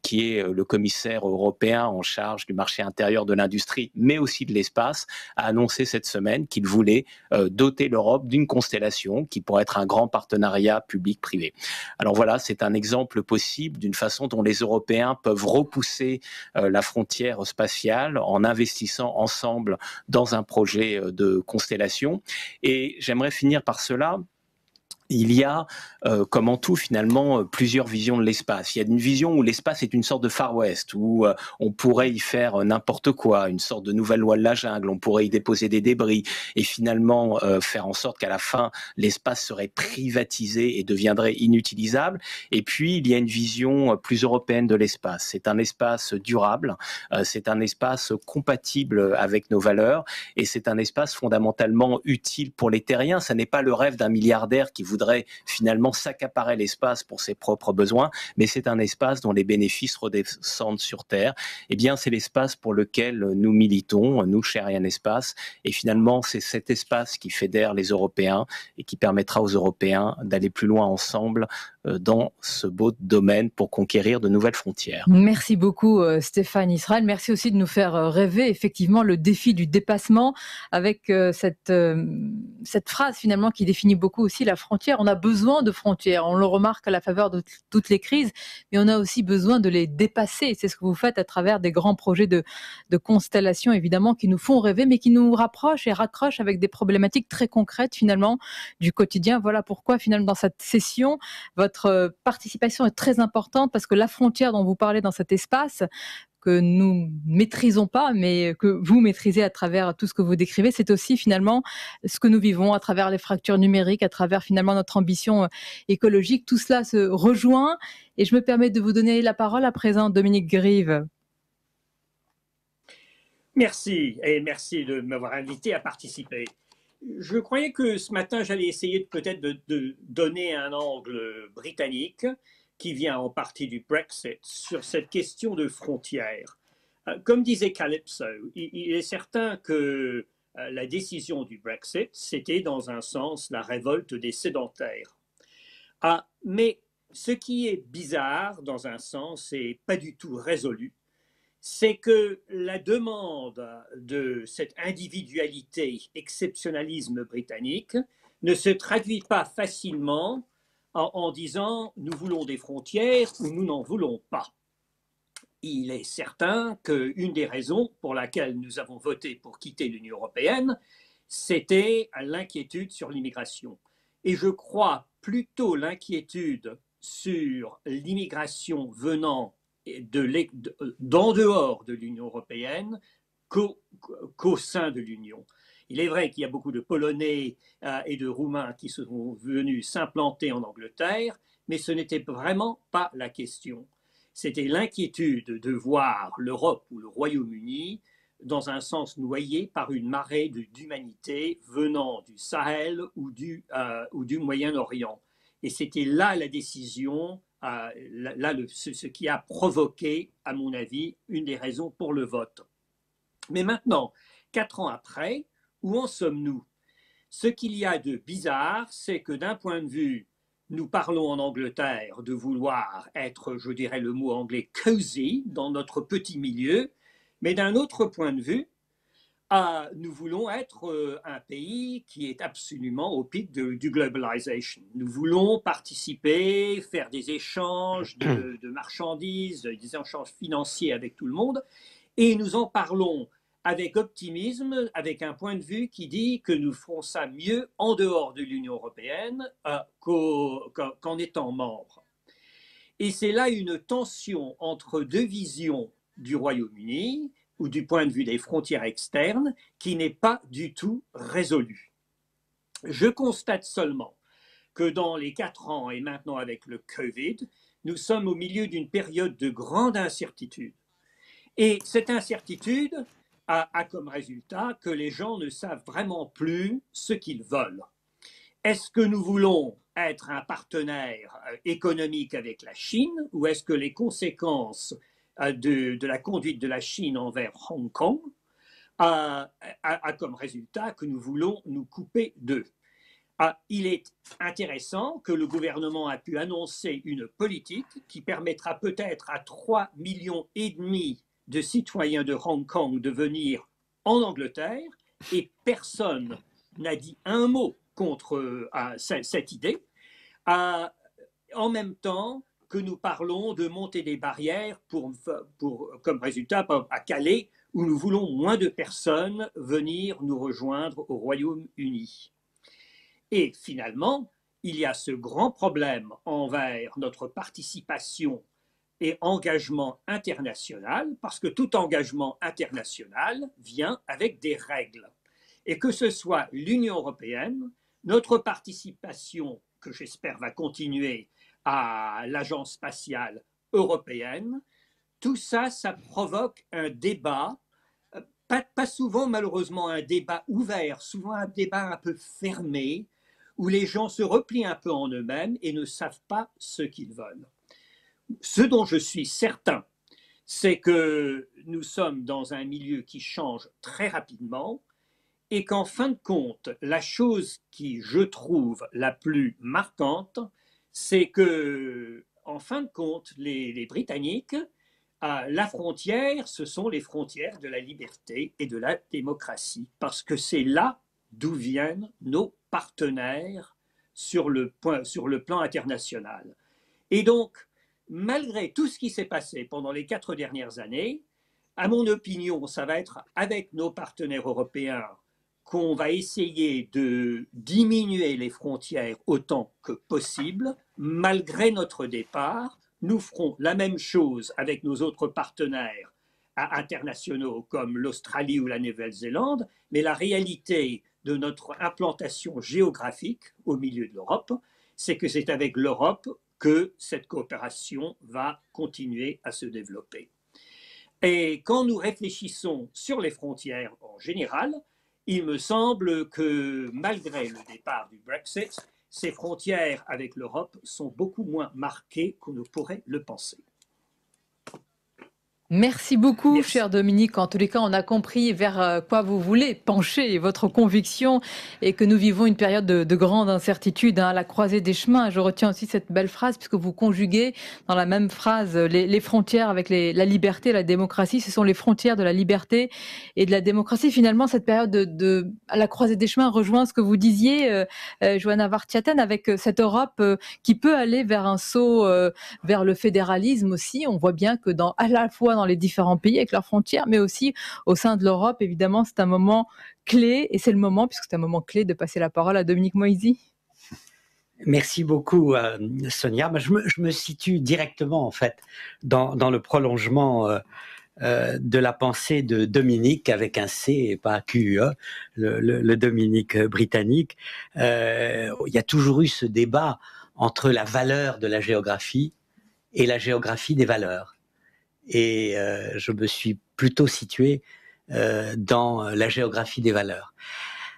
qui est le commissaire européen en charge du marché intérieur de l'industrie, mais aussi de l'espace, a annoncé cette semaine qu'il voulait doter l'Europe d'une constellation qui pourrait être un grand partenariat public-privé. Alors voilà, c'est un exemple possible d'une façon dont les Européens peuvent repousser la frontière spatiale en investissant ensemble dans un projet de constellation. Et j'aimerais finir par cela. Il y a, comme en tout finalement, plusieurs visions de l'espace. Il y a une vision où l'espace est une sorte de Far West, où on pourrait y faire n'importe quoi, une sorte de nouvelle loi de la jungle, on pourrait y déposer des débris et finalement faire en sorte qu'à la fin, l'espace serait privatisé et deviendrait inutilisable. Et puis, il y a une vision plus européenne de l'espace. C'est un espace durable, c'est un espace compatible avec nos valeurs et c'est un espace fondamentalement utile pour les terriens. Ça n'est pas le rêve d'un milliardaire qui voudrait finalement s'accaparer l'espace pour ses propres besoins, mais c'est un espace dont les bénéfices redescendent sur Terre. Eh bien, c'est l'espace pour lequel nous militons, nous, chez Ariane Espace, et finalement, c'est cet espace qui fédère les Européens et qui permettra aux Européens d'aller plus loin ensemble dans ce beau domaine pour conquérir de nouvelles frontières. Merci beaucoup Stéphane Israël. Merci aussi de nous faire rêver effectivement le défi du dépassement avec cette phrase finalement qui définit beaucoup aussi la frontière. On a besoin de frontières, on le remarque à la faveur de toutes les crises, mais on a aussi besoin de les dépasser. C'est ce que vous faites à travers des grands projets de constellation évidemment qui nous font rêver mais qui nous rapprochent et raccrochent avec des problématiques très concrètes finalement du quotidien. Voilà pourquoi finalement dans cette session, votre participation est très importante parce que la frontière dont vous parlez dans cet espace, que nous maîtrisons pas, mais que vous maîtrisez à travers tout ce que vous décrivez, c'est aussi finalement ce que nous vivons à travers les fractures numériques, à travers finalement notre ambition écologique. Tout cela se rejoint et je me permets de vous donner la parole à présent, Dominique Grive. Merci et merci de m'avoir invité à participer. Je croyais que ce matin, j'allais essayer peut-être de donner un angle britannique qui vient en partie du Brexit sur cette question de frontières. Comme disait Calypso, il est certain que la décision du Brexit, c'était dans un sens la révolte des sédentaires. Mais ce qui est bizarre dans un sens et pas du tout résolu, c'est que la demande de cette individualité, exceptionnalisme britannique, ne se traduit pas facilement en disant « nous voulons des frontières » ou « nous n'en voulons pas ». Il est certain qu'une des raisons pour laquelle nous avons voté pour quitter l'Union européenne, c'était l'inquiétude sur l'immigration. Et je crois plutôt l'inquiétude sur l'immigration venant d'en dehors de l'Union européenne qu'au sein de l'Union. Il est vrai qu'il y a beaucoup de Polonais et de Roumains qui sont venus s'implanter en Angleterre, mais ce n'était vraiment pas la question. C'était l'inquiétude de voir l'Europe ou le Royaume-Uni dans un sens noyé par une marée d'humanité venant du Sahel ou du Moyen-Orient. Et c'était là la décision, ce qui a provoqué, à mon avis, une des raisons pour le vote. Mais maintenant, 4 ans après, où en sommes-nous? Ce qu'il y a de bizarre, c'est que d'un point de vue, nous parlons en Angleterre de vouloir être, je dirais le mot anglais, cozy dans notre petit milieu, mais d'un autre point de vue, nous voulons être un pays qui est absolument au pic du globalisation. Nous voulons participer, faire des échanges de marchandises, des échanges financiers avec tout le monde, et nous en parlons avec optimisme, avec un point de vue qui dit que nous ferons ça mieux en dehors de l'Union européenne qu'en étant membres. Et c'est là une tension entre deux visions du Royaume-Uni, ou du point de vue des frontières externes, qui n'est pas du tout résolue. Je constate seulement que dans les 4 ans, et maintenant avec le Covid, nous sommes au milieu d'une période de grande incertitude. Et cette incertitude a comme résultat que les gens ne savent vraiment plus ce qu'ils veulent. Est-ce que nous voulons être un partenaire économique avec la Chine, ou est-ce que les conséquences de la conduite de la Chine envers Hong Kong a comme résultat que nous voulons nous couper d'eux? Il est intéressant que le gouvernement a pu annoncer une politique qui permettra peut-être à 3,5 millions de citoyens de Hong Kong de venir en Angleterre, et personne n'a dit un mot contre cette idée. En même temps que nous parlons de monter des barrières comme résultat à Calais, où nous voulons moins de personnes venir nous rejoindre au Royaume-Uni. Et finalement, il y a ce grand problème envers notre participation et engagement international, parce que tout engagement international vient avec des règles. Et que ce soit l'Union européenne, notre participation, que j'espère va continuer, à l'Agence spatiale européenne, tout ça, ça provoque un débat, pas souvent malheureusement un débat ouvert, souvent un débat un peu fermé, où les gens se replient un peu en eux-mêmes et ne savent pas ce qu'ils veulent. Ce dont je suis certain, c'est que nous sommes dans un milieu qui change très rapidement, et qu'en fin de compte, la chose qui, je trouve, la plus marquante, c'est que, en fin de compte, les Britanniques, la frontière, ce sont les frontières de la liberté et de la démocratie, parce que c'est là d'où viennent nos partenaires sur le plan international. Et donc, malgré tout ce qui s'est passé pendant les 4 dernières années, à mon opinion, ça va être avec nos partenaires européens qu'on va essayer de diminuer les frontières autant que possible. Malgré notre départ, nous ferons la même chose avec nos autres partenaires internationaux comme l'Australie ou la Nouvelle-Zélande, mais la réalité de notre implantation géographique au milieu de l'Europe, c'est que c'est avec l'Europe que cette coopération va continuer à se développer. Et quand nous réfléchissons sur les frontières en général, il me semble que malgré le départ du Brexit, ces frontières avec l'Europe sont beaucoup moins marquées qu'on ne pourrait le penser. Merci beaucoup, cher Dominique. En tous les cas, on a compris vers quoi vous voulez pencher, votre conviction, et que nous vivons une période de grande incertitude, à la croisée des chemins. Je retiens aussi cette belle phrase, puisque vous conjuguez dans la même phrase les frontières avec la liberté, la démocratie. Ce sont les frontières de la liberté et de la démocratie. Finalement, cette période à la croisée des chemins rejoint ce que vous disiez, Joanna Vartiaten, avec cette Europe qui peut aller vers un saut vers le fédéralisme aussi. On voit bien que à la fois dans les différents pays avec leurs frontières, mais aussi au sein de l'Europe, évidemment, c'est un moment clé, et c'est le moment, puisque c'est un moment clé, de passer la parole à Dominique Moisy. Merci beaucoup, Sonia. Je me situe directement, en fait, dans le prolongement de la pensée de Dominique, avec un C et pas QE, le Dominique britannique. Il y a toujours eu ce débat entre la valeur de la géographie et la géographie des valeurs. Et je me suis plutôt situé dans la géographie des valeurs.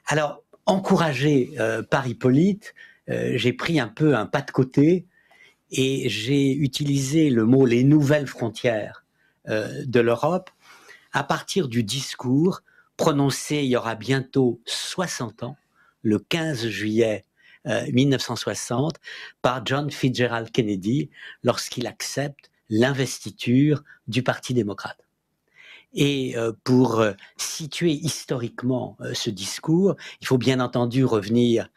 Alors, encouragé par Hippolyte, j'ai pris un peu un pas de côté et j'ai utilisé le mot « les nouvelles frontières » de l'Europe à partir du discours prononcée il y aura bientôt 60 ans, le 15 juillet 1960, par John Fitzgerald Kennedy, lorsqu'il accepte l'investiture du Parti démocrate. Et pour situer historiquement ce discours, il faut bien entendu revenir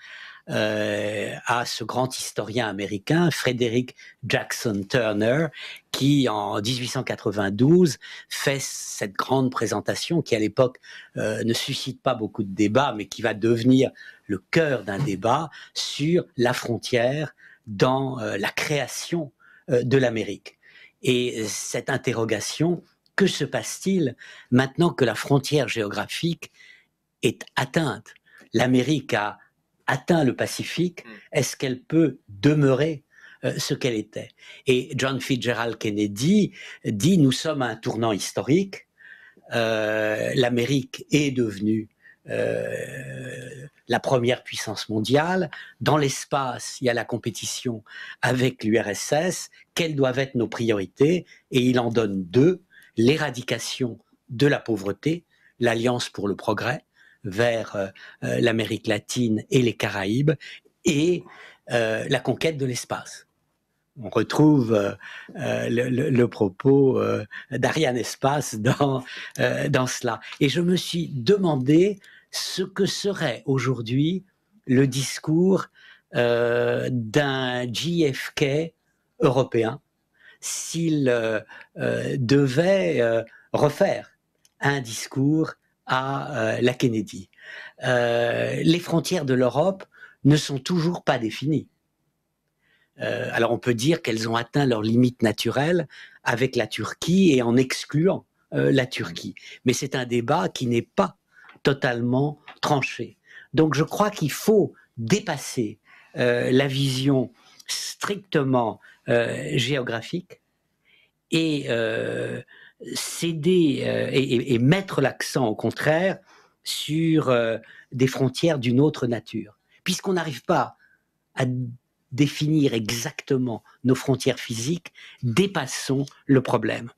à ce grand historien américain, Frederick Jackson Turner, qui en 1892 fait cette grande présentation qui à l'époque ne suscite pas beaucoup de débats, mais qui va devenir le cœur d'un débat sur la frontière dans la création de l'Amérique. Et cette interrogation, que se passe-t-il maintenant que la frontière géographique est atteinte? L'Amérique a atteint le Pacifique, est-ce qu'elle peut demeurer ce qu'elle était? Et John Fitzgerald Kennedy dit, nous sommes à un tournant historique, l'Amérique est devenue la première puissance mondiale, dans l'espace il y a la compétition avec l'URSS, quelles doivent être nos priorités? Et il en donne deux: l'éradication de la pauvreté, l'Alliance pour le progrès, vers l'Amérique latine et les Caraïbes, et la conquête de l'espace. On retrouve le propos d'Ariane Espace dans cela. Et je me suis demandé ce que serait aujourd'hui le discours d'un JFK européen s'il devait refaire un discours à la Kennedy. Les frontières de l'Europe ne sont toujours pas définies. Alors on peut dire qu'elles ont atteint leurs limites naturelles avec la Turquie et en excluant la Turquie. Mais c'est un débat qui n'est pas totalement tranché. Donc je crois qu'il faut dépasser la vision strictement géographique et céder et mettre l'accent au contraire sur des frontières d'une autre nature. Puisqu'on n'arrive pas à définir exactement nos frontières physiques, dépassons le problème.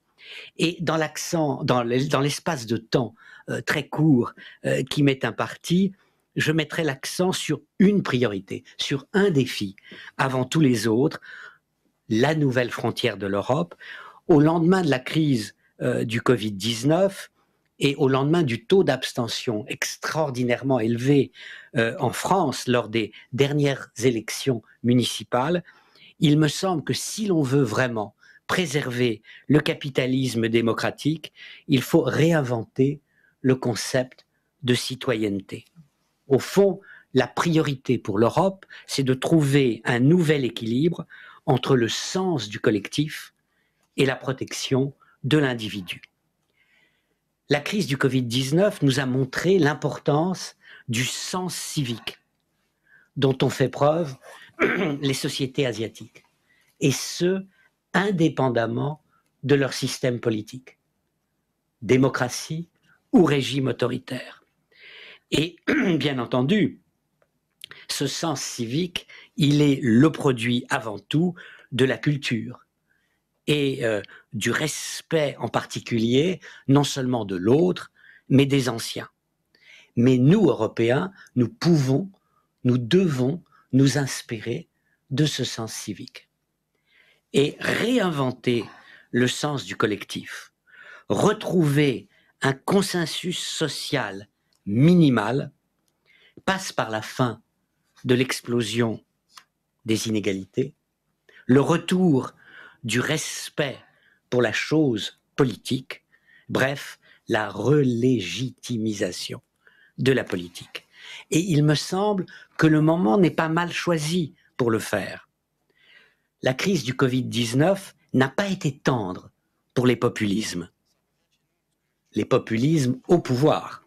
Et dans l'espace de temps très court qui m'est imparti, je mettrai l'accent sur une priorité, sur un défi, avant tous les autres, la nouvelle frontière de l'Europe. Au lendemain de la crise du Covid-19 et au lendemain du taux d'abstention extraordinairement élevé en France lors des dernières élections municipales, il me semble que si l'on veut vraiment préserver le capitalisme démocratique, il faut réinventer le concept de citoyenneté. Au fond, la priorité pour l'Europe, c'est de trouver un nouvel équilibre entre le sens du collectif et la protection de l'individu. La crise du Covid-19 nous a montré l'importance du sens civique dont ont fait preuve les sociétés asiatiques, et ce, indépendamment de leur système politique, démocratie ou régime autoritaire. Et bien entendu, ce sens civique, il est le produit avant tout de la culture et du respect en particulier, non seulement de l'autre, mais des anciens. Mais nous, Européens, nous pouvons, nous devons nous inspirer de ce sens civique et réinventer le sens du collectif, retrouver un consensus social minimal passe par la fin de l'explosion des inégalités, le retour du respect pour la chose politique, bref, la relégitimisation de la politique. Et il me semble que le moment n'est pas mal choisi pour le faire. La crise du Covid-19 n'a pas été tendre pour les populismes au pouvoir.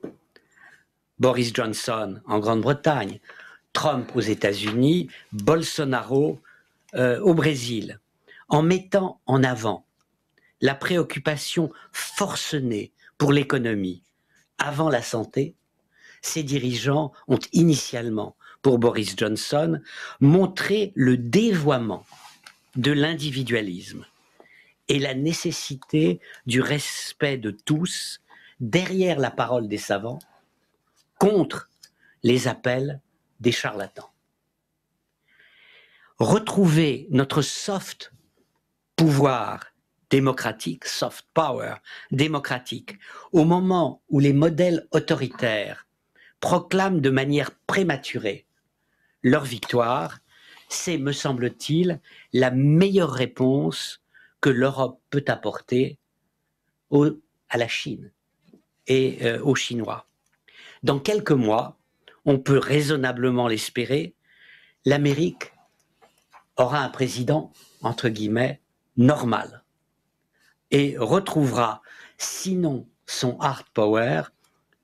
Boris Johnson en Grande-Bretagne, Trump aux États-Unis, Bolsonaro au Brésil, en mettant en avant la préoccupation forcenée pour l'économie avant la santé, ces dirigeants ont initialement, pour Boris Johnson, montré le dévoiement de l'individualisme et la nécessité du respect de tous derrière la parole des savants contre les appels des charlatans. Retrouver notre soft pouvoir démocratique, soft power démocratique, au moment où les modèles autoritaires proclament de manière prématurée leur victoire, c'est, me semble-t-il, la meilleure réponse que l'Europe peut apporter à la Chine et aux Chinois. Dans quelques mois, on peut raisonnablement l'espérer, l'Amérique aura un président, entre guillemets, normal et retrouvera, sinon son hard power,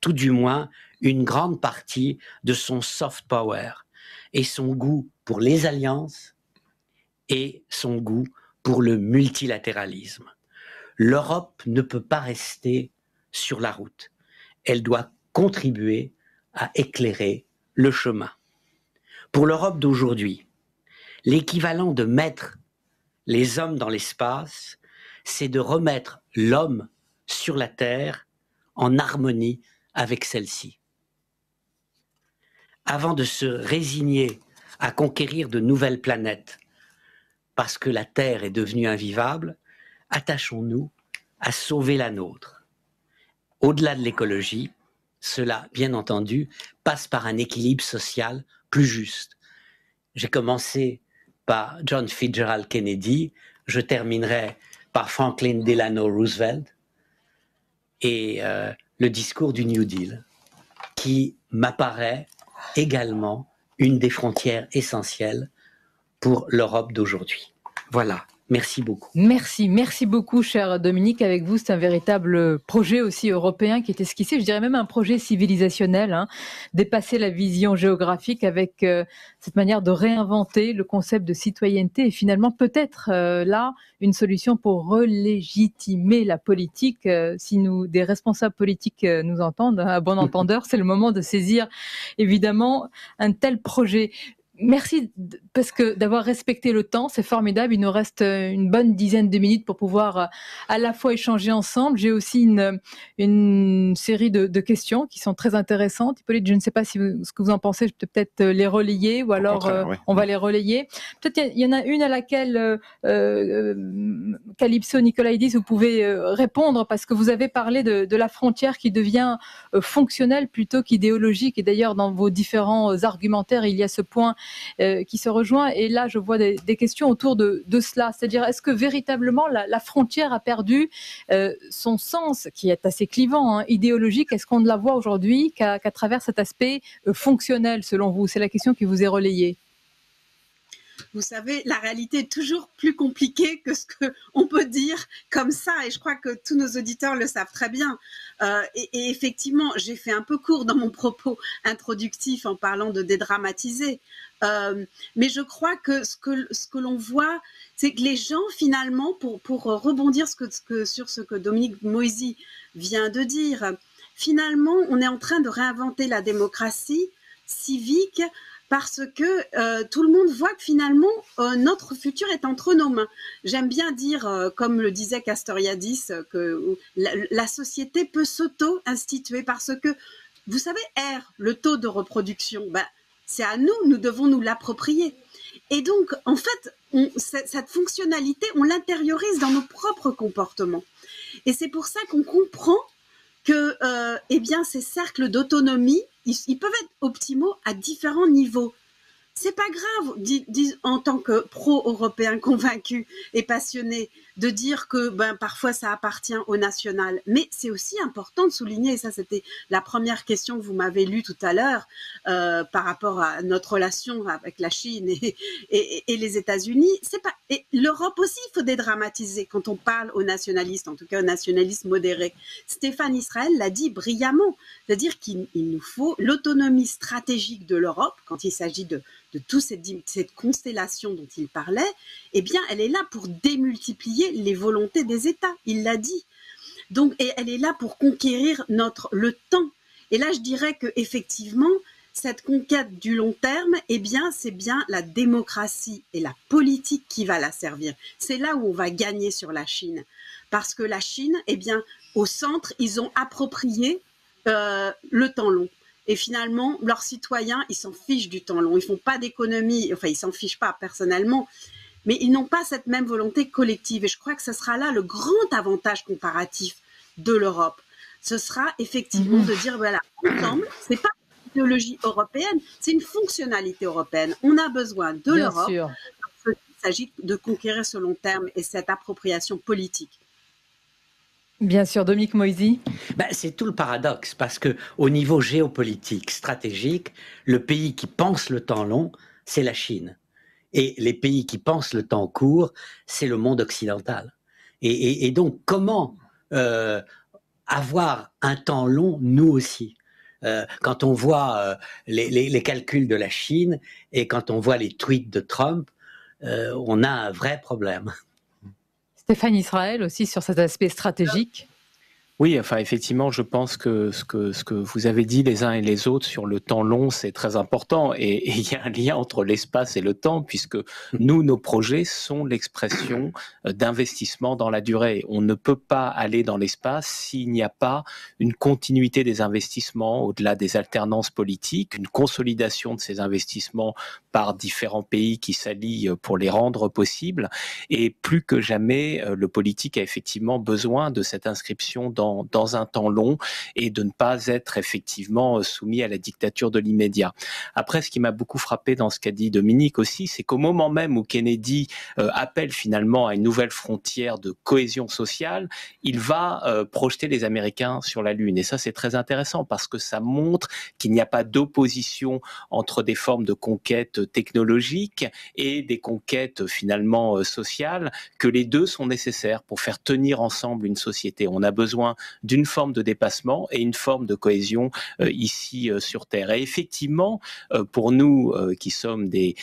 tout du moins une grande partie de son soft power et son goût pour les alliances et son goût pour le multilatéralisme. L'Europe ne peut pas rester sur la route. Elle doit contribuer à éclairer le chemin. Pour l'Europe d'aujourd'hui, l'équivalent de mettre les hommes dans l'espace, c'est de remettre l'homme sur la Terre en harmonie avec celle-ci. Avant de se résigner à conquérir de nouvelles planètes, parce que la Terre est devenue invivable, attachons-nous à sauver la nôtre. Au-delà de l'écologie, cela, bien entendu, passe par un équilibre social plus juste. J'ai commencé par John Fitzgerald Kennedy, je terminerai par Franklin Delano Roosevelt et le discours du New Deal, qui m'apparaît également une des frontières essentielles pour l'Europe d'aujourd'hui. Voilà. Merci beaucoup. Merci beaucoup, cher Dominique. Avec vous, c'est un véritable projet aussi européen qui est esquissé, je dirais même un projet civilisationnel, hein, dépasser la vision géographique avec cette manière de réinventer le concept de citoyenneté et finalement peut-être là une solution pour relégitimer la politique. Si des responsables politiques nous entendent, à bon entendeur, c'est le moment de saisir évidemment un tel projet. Merci parce que d'avoir respecté le temps, c'est formidable. Il nous reste une bonne dizaine de minutes pour pouvoir à la fois échanger ensemble. J'ai aussi une série de questions qui sont très intéressantes. Hippolyte, je ne sais pas ce que vous en pensez. Je peux peut-être les relayer ou alors oui. On va les relayer. Peut-être il y en a une à laquelle Calypso Nicolaïdis, vous pouvez répondre parce que vous avez parlé de la frontière qui devient fonctionnelle plutôt qu'idéologique. Et d'ailleurs, dans vos différents argumentaires, il y a ce point qui se rejoint. Et là, je vois des questions autour de cela. C'est-à-dire, est-ce que véritablement la frontière a perdu son sens, qui est assez clivant, hein, idéologique? Est-ce qu'on ne la voit aujourd'hui qu'à travers cet aspect fonctionnel, selon vous? C'est la question qui vous est relayée. Vous savez, la réalité est toujours plus compliquée que ce qu'on peut dire comme ça, et je crois que tous nos auditeurs le savent très bien. Et effectivement, j'ai fait un peu court dans mon propos introductif en parlant de dédramatiser. Mais je crois que ce que l'on voit, c'est que les gens, finalement, pour rebondir sur ce que Dominique Moïsi vient de dire, finalement, on est en train de réinventer la démocratie civique parce que tout le monde voit que finalement, notre futur est entre nos mains. J'aime bien dire, comme le disait Castoriadis, que la société peut s'auto-instituer parce que, vous savez, le taux de reproduction, c'est à nous, nous devons nous l'approprier. Et donc, en fait, cette fonctionnalité, on l'intériorise dans nos propres comportements. Et c'est pour ça qu'on comprend que ces cercles d'autonomie, ils peuvent être optimaux à différents niveaux. C'est pas grave, en tant que pro-européen convaincu et passionné, de dire que parfois ça appartient au national. Mais c'est aussi important de souligner, et ça c'était la première question que vous m'avez lue tout à l'heure, par rapport à notre relation avec la Chine et les États-Unis. Et l'Europe aussi, il faut dédramatiser quand on parle aux nationalistes, en tout cas aux nationalistes modérés. Stéphane Israël l'a dit brillamment, c'est-à-dire qu'il nous faut l'autonomie stratégique de l'Europe quand il s'agit de toute cette constellation dont il parlait, eh bien, elle est là pour démultiplier les volontés des États, il l'a dit. Donc, et elle est là pour conquérir le temps. Et là, je dirais qu'effectivement, cette conquête du long terme, eh bien, c'est bien la démocratie et la politique qui va la servir. C'est là où on va gagner sur la Chine. Parce que la Chine, eh bien, au centre, ils ont approprié le temps long. Et finalement, leurs citoyens, ils s'en fichent du temps long. Ils font pas d'économie. Enfin, ils s'en fichent pas personnellement, mais ils n'ont pas cette même volonté collective. Et je crois que ce sera là le grand avantage comparatif de l'Europe. Ce sera effectivement de dire, voilà, ensemble, c'est pas une idéologie européenne, c'est une fonctionnalité européenne. On a besoin de l'Europe parce qu'il s'agit de conquérir ce long terme et cette appropriation politique. Bien sûr, Dominique Moïsi. Ben, c'est tout le paradoxe, parce que au niveau géopolitique, stratégique, le pays qui pense le temps long, c'est la Chine. Et les pays qui pensent le temps court, c'est le monde occidental. Et donc, comment avoir un temps long, nous aussi? Quand on voit les calculs de la Chine et quand on voit les tweets de Trump, on a un vrai problème. Stéphane Israël aussi sur cet aspect stratégique. Oui, enfin effectivement, je pense que ce que vous avez dit les uns et les autres sur le temps long, c'est très important, et il y a un lien entre l'espace et le temps, puisque nous, nos projets sont l'expression d'investissement dans la durée. On ne peut pas aller dans l'espace s'il n'y a pas une continuité des investissements au-delà des alternances politiques, une consolidation de ces investissements par différents pays qui s'allient pour les rendre possibles, et plus que jamais, le politique a effectivement besoin de cette inscription dans un temps long et de ne pas être effectivement soumis à la dictature de l'immédiat. Après, ce qui m'a beaucoup frappé dans ce qu'a dit Dominique aussi, c'est qu'au moment même où Kennedy appelle finalement à une nouvelle frontière de cohésion sociale, il va projeter les Américains sur la Lune. Et ça, c'est très intéressant parce que ça montre qu'il n'y a pas d'opposition entre des formes de conquête technologique et des conquêtes finalement sociales, que les deux sont nécessaires pour faire tenir ensemble une société. On a besoin d'une forme de dépassement et une forme de cohésion ici sur Terre. Et effectivement, pour nous qui sommes des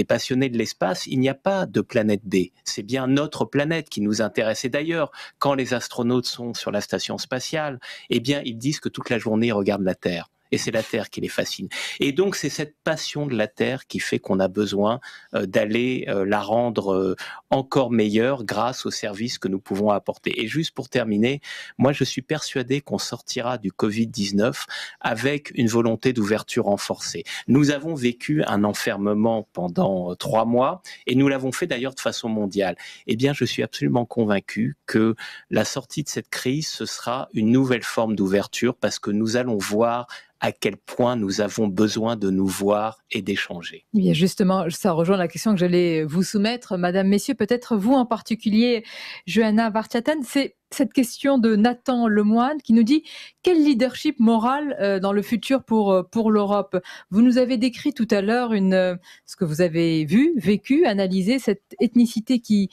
passionnés de l'espace, il n'y a pas de planète B. C'est bien notre planète qui nous intéresse. Et d'ailleurs, quand les astronautes sont sur la station spatiale, eh bien, ils disent que toute la journée, ils regardent la Terre. Et c'est la Terre qui les fascine. Et donc, c'est cette passion de la Terre qui fait qu'on a besoin d'aller la rendre encore meilleure grâce aux services que nous pouvons apporter. Et juste pour terminer, moi, je suis persuadé qu'on sortira du Covid-19 avec une volonté d'ouverture renforcée. Nous avons vécu un enfermement pendant 3 mois et nous l'avons fait d'ailleurs de façon mondiale. Eh bien, je suis absolument convaincu que la sortie de cette crise, ce sera une nouvelle forme d'ouverture parce que nous allons voir à quel point nous avons besoin de nous voir et d'échanger. Bien justement, ça rejoint la question que j'allais vous soumettre, Madame, Messieurs, peut-être vous en particulier, Johanna Vartiaten, c'est cette question de Nathan Lemoine qui nous dit quel leadership moral dans le futur pour l'Europe. Vous nous avez décrit tout à l'heure ce que vous avez vu, vécu, analysé, cette ethnicité qui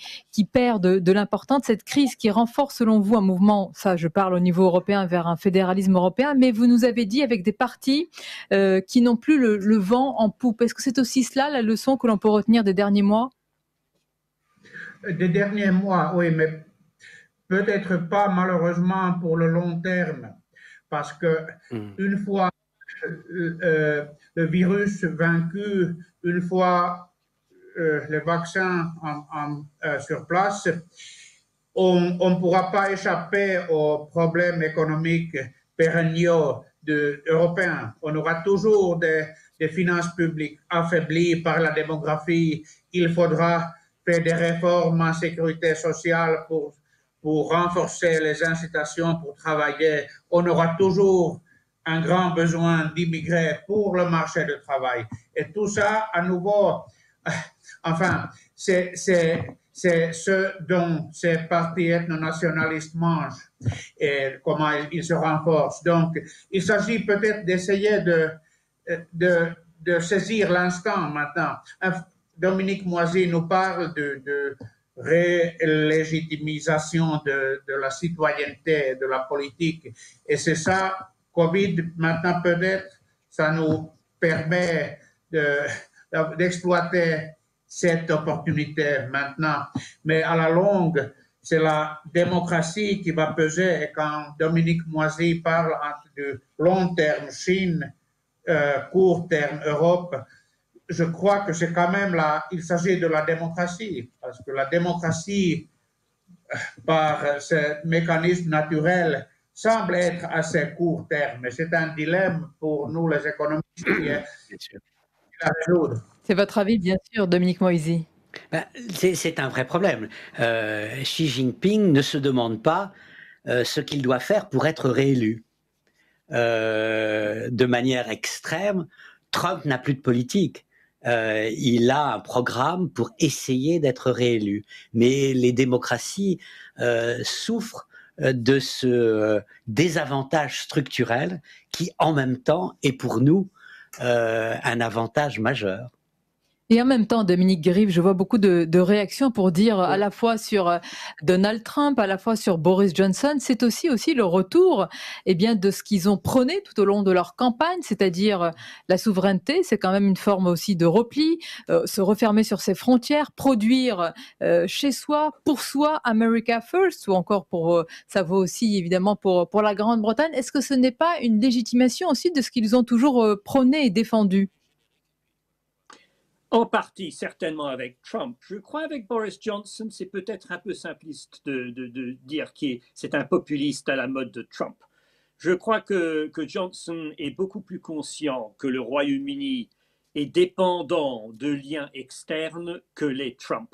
perd de l'importance, cette crise qui renforce selon vous un mouvement, ça je parle au niveau européen, vers un fédéralisme européen, mais vous nous avez dit avec des partis qui n'ont plus le vent en poupe. Est-ce que c'est aussi cela la leçon que l'on peut retenir des derniers mois? Des derniers mois, oui, mais peut-être pas malheureusement pour le long terme, parce que une fois le virus vaincu, une fois les vaccins sur place, on ne pourra pas échapper aux problèmes économiques pérenniaux européens. On aura toujours des finances publiques affaiblies par la démographie. Il faudra faire des réformes en sécurité sociale pour renforcer les incitations pour travailler. On aura toujours un grand besoin d'immigrés pour le marché du travail. Et tout ça, à nouveau, enfin, c'est ce dont ces partis ethno-nationalistes mangent et comment ils se renforcent. Donc, il s'agit peut-être d'essayer de saisir l'instant maintenant. Dominique Moisy nous parle de rélégitimisation de la citoyenneté, de la politique. Et c'est ça, Covid, maintenant peut-être, ça nous permet d'exploiter cette opportunité maintenant. Mais à la longue, c'est la démocratie qui va peser. Et quand Dominique Moisy parle du long terme Chine, court terme Europe, je crois que c'est quand même il s'agit de la démocratie, parce que la démocratie, par ce mécanisme naturel, semble être assez court terme. C'est un dilemme pour nous, les économistes, qui est à résoudre. C'est votre avis, bien sûr, Dominique Moisy. Ben, c'est un vrai problème. Xi Jinping ne se demande pas ce qu'il doit faire pour être réélu. De manière extrême, Trump n'a plus de politique. Il a un programme pour essayer d'être réélu. Mais les démocraties souffrent de ce désavantage structurel qui, en même temps, est pour nous un avantage majeur. Et en même temps, Dominique Grive, je vois beaucoup de réactions pour dire à la fois sur Donald Trump, à la fois sur Boris Johnson, c'est aussi le retour de ce qu'ils ont prôné tout au long de leur campagne, c'est-à-dire la souveraineté, c'est quand même une forme aussi de repli, se refermer sur ses frontières, produire chez soi, pour soi, America First, ou encore ça vaut aussi évidemment pour la Grande-Bretagne. Est-ce que ce n'est pas une légitimation aussi de ce qu'ils ont toujours prôné et défendu ? En partie, certainement avec Trump. Je crois avec Boris Johnson, c'est peut-être un peu simpliste de dire que c'est un populiste à la mode de Trump. Je crois que Johnson est beaucoup plus conscient que le Royaume-Uni est dépendant de liens externes que l'est Trump.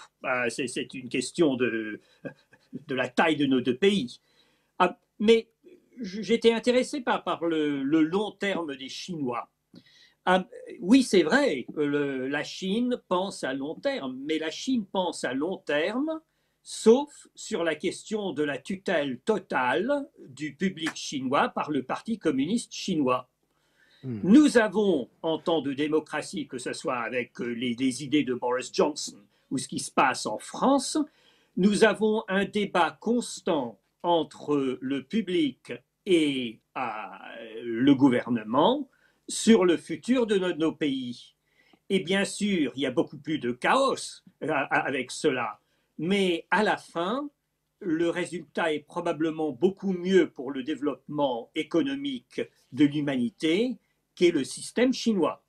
C'est une question de la taille de nos deux pays. Mais j'étais intéressé par le long terme des Chinois. Oui, c'est vrai, la Chine pense à long terme, mais la Chine pense à long terme, sauf sur la question de la tutelle totale du public chinois par le Parti communiste chinois. Nous avons, en temps de démocratie, que ce soit avec les idées de Boris Johnson ou ce qui se passe en France, nous avons un débat constant entre le public et le gouvernement sur le futur de nos pays. Et bien sûr, il y a beaucoup plus de chaos avec cela, mais à la fin, le résultat est probablement beaucoup mieux pour le développement économique de l'humanité qu'est le système chinois.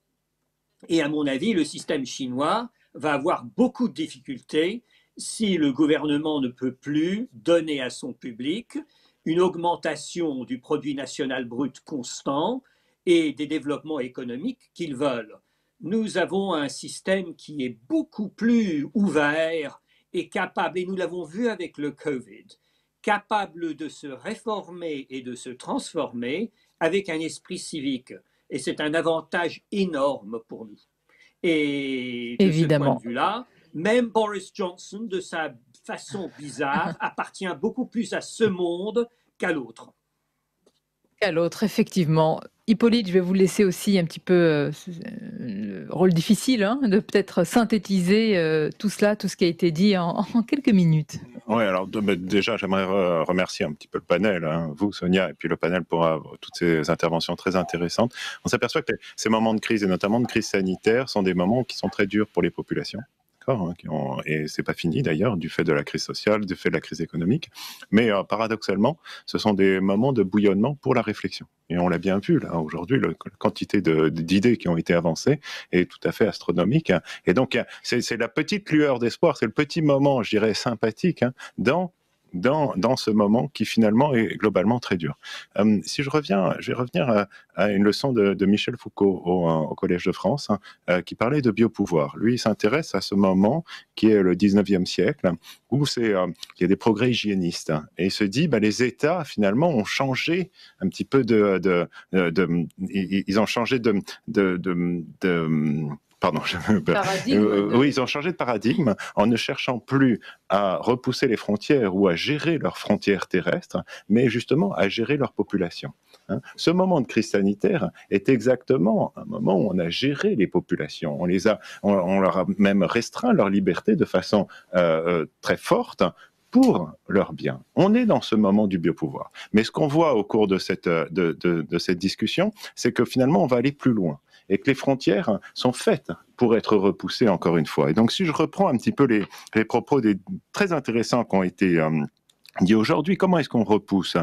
Et à mon avis, le système chinois va avoir beaucoup de difficultés si le gouvernement ne peut plus donner à son public une augmentation du produit national brut constant et des développements économiques qu'ils veulent. Nous avons un système qui est beaucoup plus ouvert et capable, et nous l'avons vu avec le Covid, capable de se réformer et de se transformer avec un esprit civique. Et c'est un avantage énorme pour nous. Et de ce point de vue-là, même Boris Johnson, de sa façon bizarre, appartient beaucoup plus à ce monde qu'à l'autre. Qu'à l'autre, effectivement. Hippolyte, je vais vous laisser aussi un petit peu le rôle difficile de peut-être synthétiser tout cela, tout ce qui a été dit en quelques minutes. Oui, alors déjà, j'aimerais remercier un petit peu le panel, vous, Sonia, et puis le panel pour toutes ces interventions très intéressantes. On s'aperçoit que ces moments de crise, et notamment de crise sanitaire, sont des moments qui sont très durs pour les populations. Et c'est pas fini d'ailleurs, du fait de la crise sociale, du fait de la crise économique. Mais paradoxalement, ce sont des moments de bouillonnement pour la réflexion. Et on l'a bien vu là aujourd'hui, la quantité d'idées qui ont été avancées est tout à fait astronomique. Et donc c'est la petite lueur d'espoir, c'est le petit moment, je dirais, sympathique dans ce moment qui finalement est globalement très dur. Si je vais revenir à une leçon de Michel Foucault au Collège de France, qui parlait de biopouvoir. Lui, il s'intéresse à ce moment qui est le 19e siècle, où il y a des progrès hygiénistes. Et il se dit, les États, finalement, ont changé un petit peu ils ont changé oui, ils ont changé de paradigme en ne cherchant plus à repousser les frontières ou à gérer leurs frontières terrestres, mais justement à gérer leur population. Ce moment de crise sanitaire est exactement un moment où on a géré les populations. On leur a même restreint leur liberté de façon très forte pour leur bien. On est dans ce moment du biopouvoir. Mais ce qu'on voit au cours de cette discussion, c'est que finalement, on va aller plus loin et que les frontières sont faites pour être repoussées encore une fois. Et donc, si je reprends un petit peu les propos très intéressants qui ont été dit aujourd'hui, comment est-ce qu'on repousse?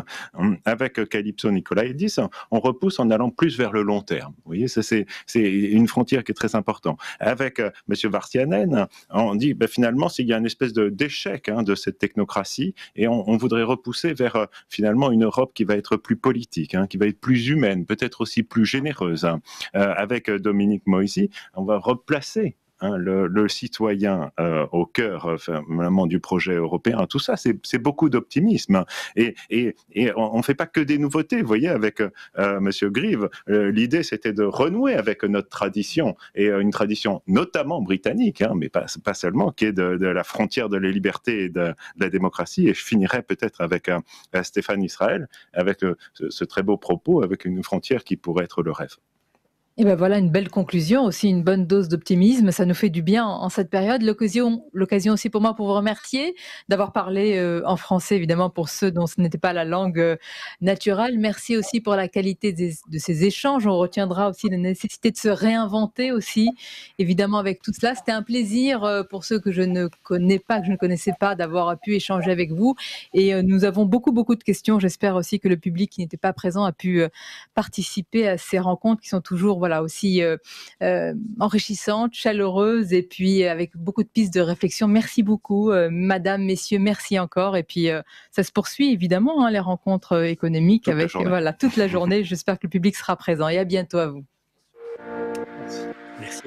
Avec Calypso Nicolaïdis, on repousse en allant plus vers le long terme. Vous voyez, ça c'est une frontière qui est très importante. Avec Monsieur Vartianen, on dit finalement s'il y a une espèce d'échec de cette technocratie et on voudrait repousser vers finalement une Europe qui va être plus politique, qui va être plus humaine, peut-être aussi plus généreuse. Avec Dominique Moïsi, on va replacer le citoyen au cœur vraiment du projet européen. Tout ça, c'est beaucoup d'optimisme. Et on ne fait pas que des nouveautés. Vous voyez, avec Monsieur Grive, l'idée, c'était de renouer avec notre tradition, et une tradition notamment britannique, mais pas seulement, qui est de la frontière de la liberté et de la démocratie. Et je finirai peut-être avec Stéphane Israël, avec ce très beau propos, avec une frontière qui pourrait être le rêve. Et ben voilà une belle conclusion, aussi une bonne dose d'optimisme. Ça nous fait du bien en cette période. L'occasion aussi pour moi pour vous remercier d'avoir parlé en français, évidemment, pour ceux dont ce n'était pas la langue naturelle. Merci aussi pour la qualité de ces échanges. On retiendra aussi la nécessité de se réinventer aussi, évidemment, avec tout cela. C'était un plaisir pour ceux que je ne connaissais pas, d'avoir pu échanger avec vous. Et nous avons beaucoup de questions. J'espère aussi que le public qui n'était pas présent a pu participer à ces rencontres qui sont toujours aussi enrichissante, chaleureuse et puis avec beaucoup de pistes de réflexion. Merci beaucoup, madame, messieurs, merci encore. Et puis ça se poursuit évidemment, les rencontres économiques avec toute la journée. J'espère que le public sera présent et à bientôt à vous. Merci.